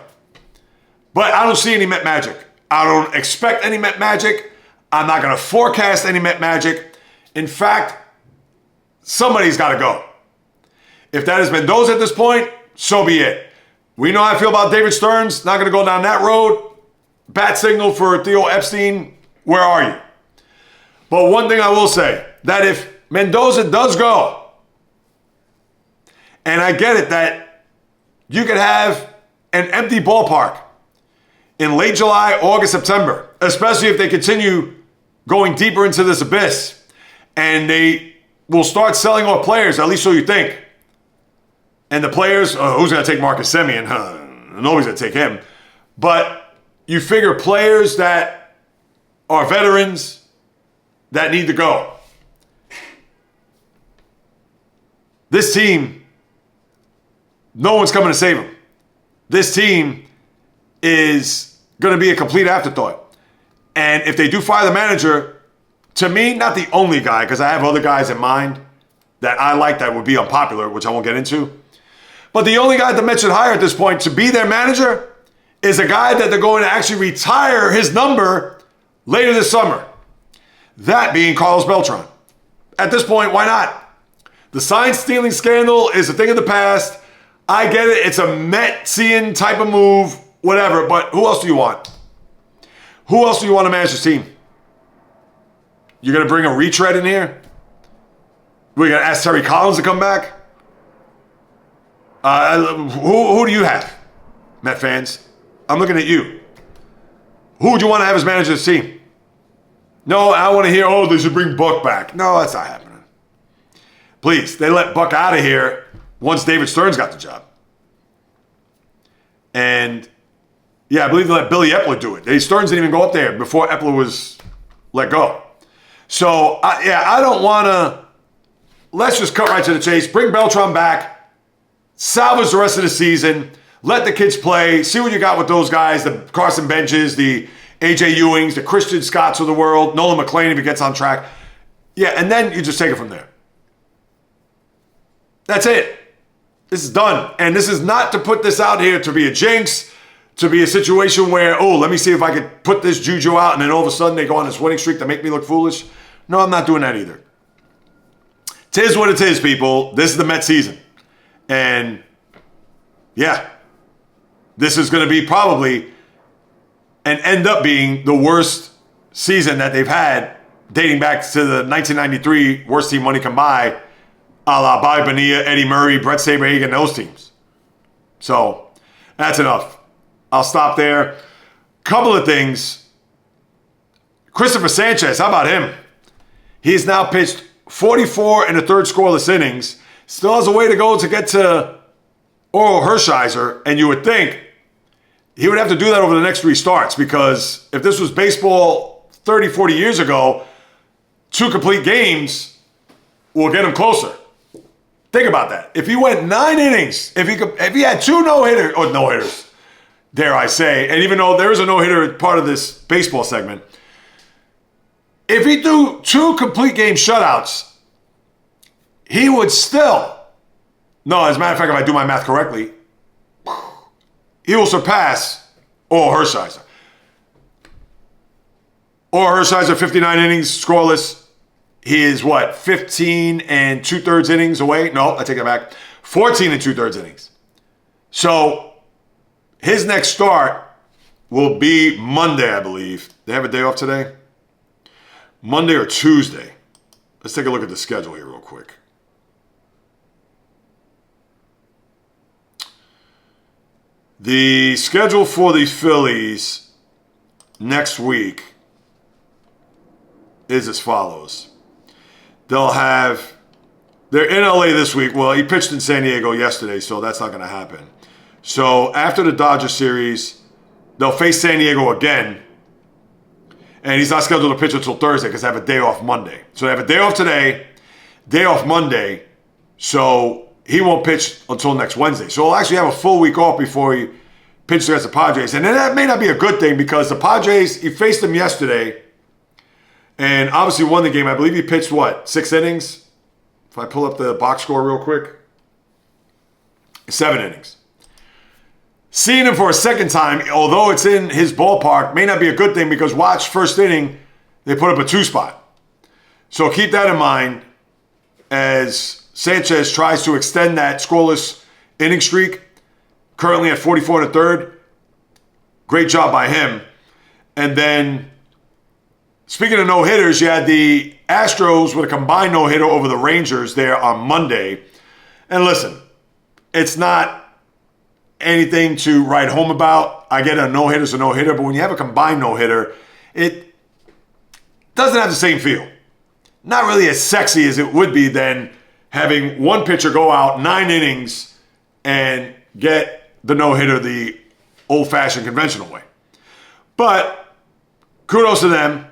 But I don't see any Met magic. I don't expect any Met magic. I'm not going to forecast any Met magic. In fact, somebody's got to go. If that is Mendoza at this point, so be it. We know how I feel about David Stearns. Not going to go down that road. Bat signal for Theo Epstein. Where are you? But one thing I will say, that if Mendoza does go, and I get it that you could have an empty ballpark in late July, August, September, especially if they continue going deeper into this abyss, and they will start selling off players, at least so you think. And the players, who's going to take Marcus Semien? Nobody's going to take him. But you figure players that are veterans that need to go. This team, no one's coming to save them. This team is going to be a complete afterthought. And if they do fire the manager, to me, not the only guy, because I have other guys in mind that I like that would be unpopular, which I won't get into. But the only guy the Mets should hire at this point to be their manager is a guy that they're going to actually retire his number later this summer. That being Carlos Beltran. At this point, why not? The sign stealing scandal is a thing of the past. I get it. It's a Metsian type of move, whatever. But who else do you want? Who else do you want to manage this team? You're going to bring a retread in here? We're going to ask Terry Collins to come back? Who do you have, Met fans? I'm looking at you. Who would you want to have as manager of this team? No, I want to hear, they should bring Buck back. No, that's not happening. Please, they let Buck out of here once David Stearns got the job. And, I believe they let Billy Epler do it. Stearns didn't even go up there before Epler was let go. So, I don't want to, let's just cut right to the chase. Bring Beltran back. salvage the rest of the season. Let the kids play. See what you got with those guys, the Carson Benches, the AJ Ewings, the Christian Scotts of the world, Nolan McLean if he gets on track. Yeah, and then you just take it from there. That's it. This is done. And this is not to put this out here to be a jinx, to be a situation where, oh, let me see if I could put this juju out and then all of a sudden they go on this winning streak to make me look foolish. No, I'm not doing that either. Tis what it is, people. This is the Mets season. And yeah, this is going to be probably and end up being the worst season that they've had dating back to the 1993 worst team money can buy, a la Bobby Bonilla, Eddie Murray, Brett Saberhagen, those teams. So that's enough. I'll stop there. Couple of things. Christopher Sanchez, how about him? He's now pitched 44 and a third scoreless innings. Still has a way to go to get to Oral Hershiser, and you would think he would have to do that over the next 3 starts, because if this was baseball 30, 40 years ago, 2 complete games will get him closer. Think about that. If he went 9 innings, if he had 2 no-hitters, dare I say, and even though there is a no-hitter part of this baseball segment, if he do 2 complete game shutouts, he would still, no, as a matter of fact, if I do my math correctly, he will surpass Oral Hershiser. Oral Hershiser, 59 innings, scoreless. He is, 15 and 2/3 innings away? No, I take that back. 14 and 2/3 innings. So his next start will be Monday, I believe. They have a day off today? Monday or Tuesday. Let's take a look at the schedule here real quick. The schedule for the Phillies next week is as follows. They're in LA this week. Well, he pitched in San Diego yesterday, so that's not going to happen. So after the Dodger series, they'll face San Diego again. And he's not scheduled to pitch until Thursday because they have a day off Monday. So they have a day off today, day off Monday. So he won't pitch until next Wednesday. So he'll actually have a full week off before he pitches against the Padres. And then that may not be a good thing because the Padres, he faced them yesterday and obviously won the game. I believe he pitched, 6 innings? If I pull up the box score real quick. 7 innings. Seeing him for a second time, although it's in his ballpark, may not be a good thing because watch, first inning, they put up a 2 spot. So keep that in mind as Sanchez tries to extend that scoreless inning streak, currently at 44 and a third. Great job by him. And then, speaking of no-hitters, you had the Astros with a combined no-hitter over the Rangers there on Monday. And listen, it's not anything to write home about. I get a no-hitter's a no-hitter, but when you have a combined no-hitter, it doesn't have the same feel. Not really as sexy as it would be than having one pitcher go out 9 innings and get the no-hitter the old-fashioned conventional way. But kudos to them.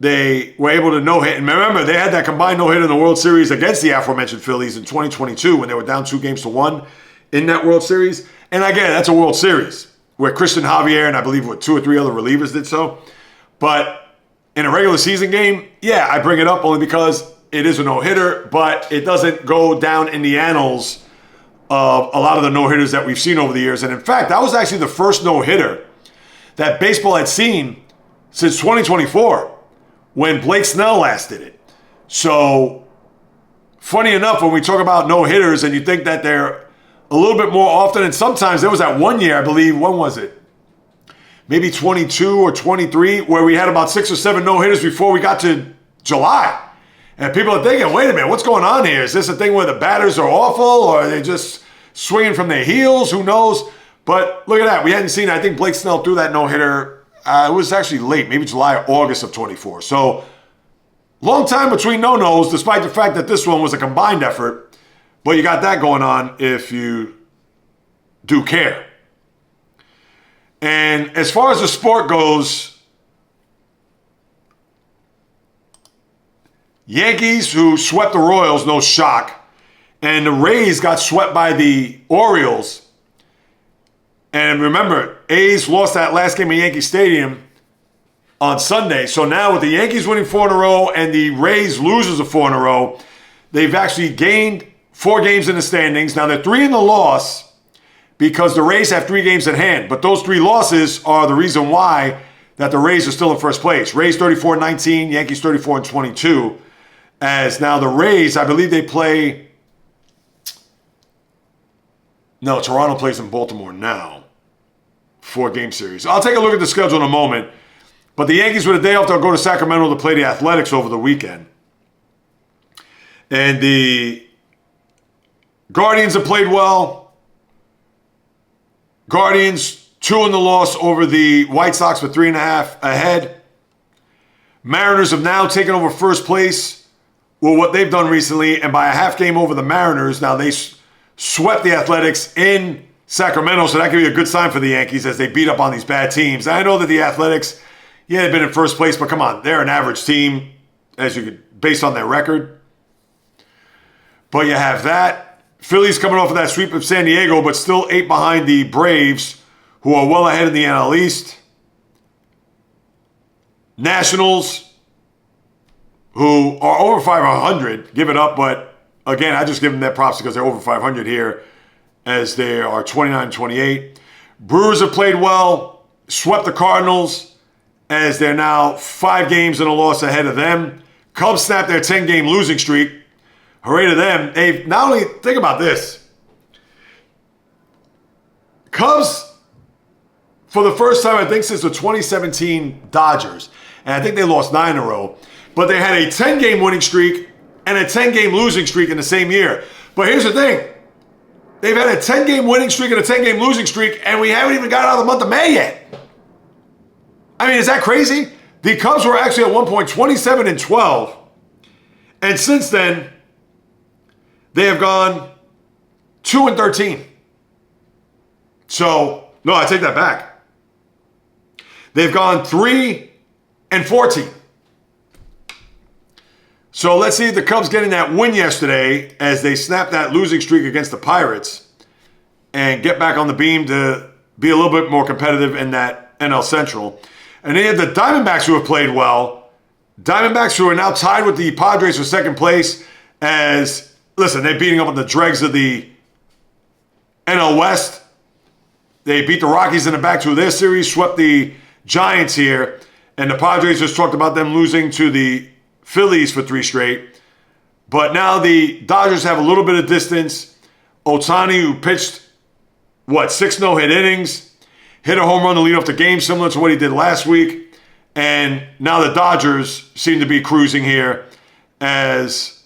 They were able to no-hit. And remember, they had that combined no-hitter in the World Series against the aforementioned Phillies in 2022 when they were down 2-1 in that World Series. And again, that's a World Series where Christian Javier and I believe 2 or 3 other relievers did so. But in a regular season game, yeah, I bring it up only because it is a no-hitter, but it doesn't go down in the annals of a lot of the no-hitters that we've seen over the years. And in fact, that was actually the first no-hitter that baseball had seen since 2024 when Blake Snell last did it. So, funny enough, when we talk about no-hitters and you think that they're a little bit more often, and sometimes there was that one year, I believe, when was it? Maybe 22 or 23, where we had about 6 or 7 no-hitters before we got to July. And people are thinking, wait a minute, what's going on here? Is this a thing where the batters are awful, or are they just swinging from their heels? Who knows? But look at that. We hadn't seen, I think Blake Snell threw that no-hitter. It was actually late, maybe July or August of 24. So, long time between no-nos, despite the fact that this one was a combined effort. But you got that going on if you do care. And as far as the sport goes, Yankees, who swept the Royals, no shock. And the Rays got swept by the Orioles. And remember, A's lost that last game at Yankee Stadium on Sunday. So now with the Yankees winning 4 in a row and the Rays losers of 4 in a row, they've actually gained 4 games in the standings. Now they're 3 in the loss because the Rays have 3 games at hand. But those 3 losses are the reason why that the Rays are still in first place. Rays 34-19, Yankees 34-22. As now the Rays, I believe they play... No, Toronto plays in Baltimore now. 4-game series. I'll take a look at the schedule in a moment. But the Yankees with a day off, they'll go to Sacramento to play the Athletics over the weekend. And the Guardians have played well. Guardians 2 in the loss over the White Sox with 3.5 ahead. Mariners have now taken over first place with what they've done recently, and by a half game over the Mariners. Now they swept the Athletics in Sacramento, so that could be a good sign for the Yankees as they beat up on these bad teams. And I know that the Athletics, yeah, they've been in first place, but come on, they're an average team as you could, based on their record. But you have that. Phillies coming off of that sweep of San Diego, but still 8 behind the Braves, who are well ahead in the NL East. Nationals, who are over 500, give it up, but again, I just give them that props because they're over 500 here as they are 29-28. Brewers have played well, swept the Cardinals as they're now 5 games in a loss ahead of them. Cubs snapped their 10-game losing streak. Hooray to them. They've not only, think about this. Cubs, for the first time, I think since the 2017 Dodgers, and I think they lost 9 in a row, but they had a 10-game winning streak and a 10-game losing streak in the same year. But here's the thing. They've had a 10-game winning streak and a 10-game losing streak, and we haven't even got out of the month of May yet. I mean, is that crazy? The Cubs were actually at one point 27-12, and since then, they have gone 2-13. So, no, I take that back. They've gone 3-14. So let's see the Cubs getting that win yesterday as they snap that losing streak against the Pirates and get back on the beam to be a little bit more competitive in that NL Central. And then you have the Diamondbacks who have played well. Diamondbacks who are now tied with the Padres for second place as, listen, they're beating up on the dregs of the NL West. They beat the Rockies in the back 2 of their series, swept the Giants here, and the Padres just talked about them losing to the Phillies for 3 straight. But now the Dodgers have a little bit of distance. Ohtani, who pitched, 6 no-hit innings, hit a home run to lead off the game, similar to what he did last week. And now the Dodgers seem to be cruising here as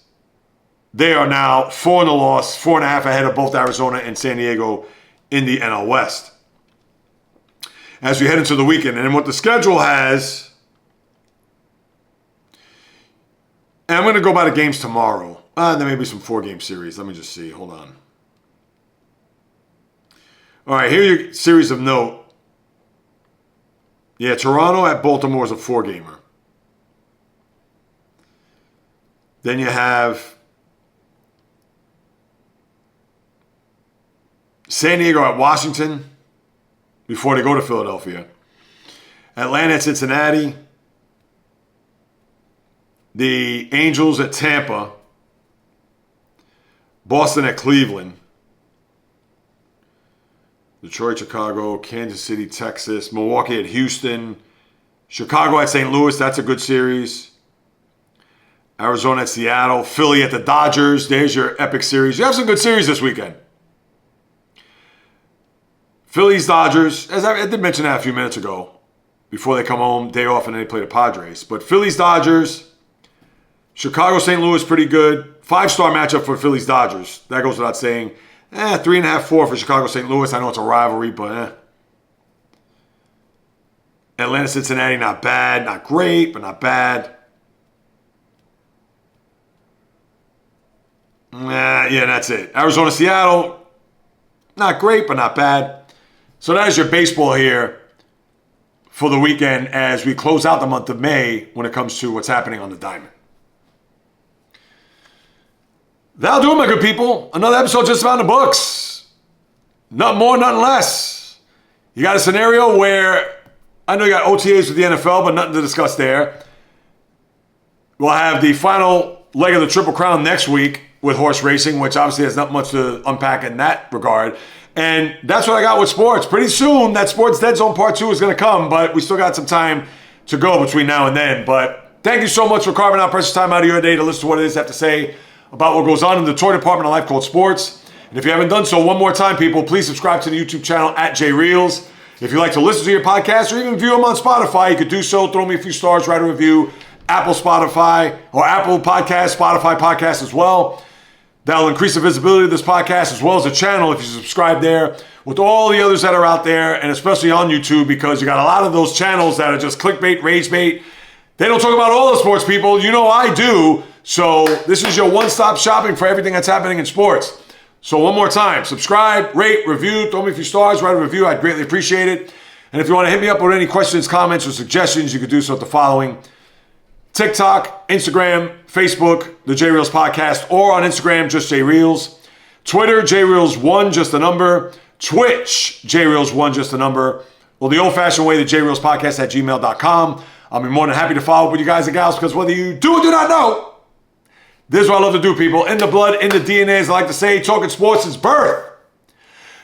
they are now 4 in the loss, 4.5 ahead of both Arizona and San Diego in the NL West. As we head into the weekend, and what the schedule has... And I'm going to go by the games tomorrow. There may be some 4-game series. Let me just see. Hold on. All right, here are your series of note. Yeah, Toronto at Baltimore is a 4-gamer. Then you have San Diego at Washington before they go to Philadelphia. Atlanta at Cincinnati. The Angels at Tampa. Boston at Cleveland. Detroit, Chicago, Kansas City, Texas. Milwaukee at Houston. Chicago at St. Louis. That's a good series. Arizona at Seattle. Philly at the Dodgers. There's your epic series. You have some good series this weekend. Phillies, Dodgers. As I did mention that a few minutes ago. Before they come home, day off, and then they play the Padres. But Phillies, Dodgers. Chicago, St. Louis, pretty good. 5-star matchup for Phillies, Dodgers. That goes without saying. 3.5, 4 for Chicago, St. Louis. I know it's a rivalry, but Atlanta, Cincinnati, not bad. Not great, but not bad. Yeah, that's it. Arizona, Seattle, not great, but not bad. So that is your baseball here for the weekend as we close out the month of May when it comes to what's happening on the diamond. That'll do it, my good people. Another episode just about in the books. Nothing more, nothing less. You got a scenario where I know you got OTAs with the NFL, but nothing to discuss there. We'll have the final leg of the Triple Crown next week with horse racing, which obviously has not much to unpack in that regard. And that's what I got with sports. Pretty soon, that Sports Dead Zone Part 2 is going to come, but we still got some time to go between now and then. But thank you so much for carving out precious time out of your day to listen to what it is I have to say about what goes on in the toy department of life called sports. And if you haven't done so, one more time, people, please subscribe to the YouTube channel at JReels. If you like to listen to your podcast or even view them on Spotify, you could do so. Throw me a few stars, write a review. Apple Spotify or Apple Podcast, Spotify Podcast as well. That'll increase the visibility of this podcast as well as the channel if you subscribe there with all the others that are out there, and especially on YouTube, because you got a lot of those channels that are just clickbait, rage bait. They don't talk about all the sports, people. You know I do. So this is your one-stop shopping for everything that's happening in sports. So one more time, subscribe, rate, review, throw me a few stars, write a review. I'd greatly appreciate it. And if you want to hit me up with any questions, comments, or suggestions, you could do so at the following: TikTok, Instagram, Facebook, the JReels Podcast, or on Instagram, just JReels. Twitter, JReels1, just a number. Twitch, JReels1, just a number. Well, the old-fashioned way, the JReels Podcast at gmail.com. I'll be more than happy to follow up with you guys and gals, because whether you do or do not know, this is what I love to do, people. In the blood, in the DNA, as I like to say, talking sports is birth.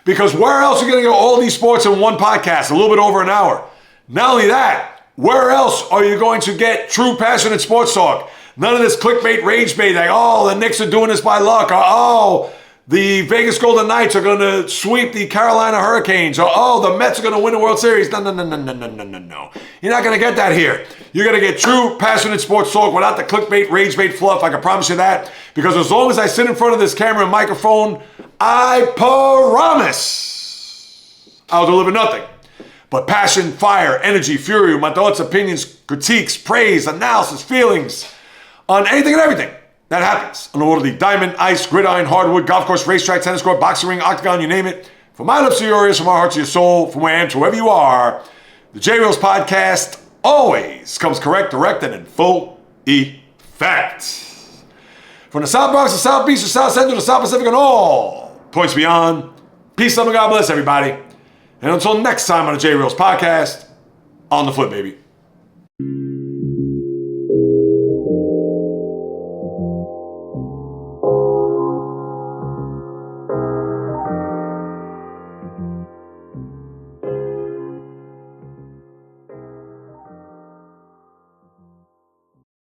Because where else are you going to get all these sports in one podcast, a little bit over an hour? Not only that, where else are you going to get true, passionate sports talk? None of this clickbait, rage bait, like, oh, the Knicks are doing this by luck, or oh, the Vegas Golden Knights are going to sweep the Carolina Hurricanes, or oh, the Mets are going to win the World Series. No. You're not going to get that here. You're going to get true, passionate sports talk without the clickbait, rage bait fluff. I can promise you that. Because as long as I sit in front of this camera and microphone, I promise I'll deliver nothing but passion, fire, energy, fury, my thoughts, opinions, critiques, praise, analysis, feelings on anything and everything that happens on the world of the diamond, ice, gridiron, hardwood, golf course, racetrack, tennis court, boxing ring, octagon, you name it. From my lips to your ears, from our heart to your soul, from where I am to wherever you are, the JReels Podcast always comes correct, direct, and in full effect. From the South Bronx, the South Beach, the South Central, the South Pacific, and all points beyond. Peace, love, and God bless everybody. And until next time on the JReels Podcast, on the flip, baby.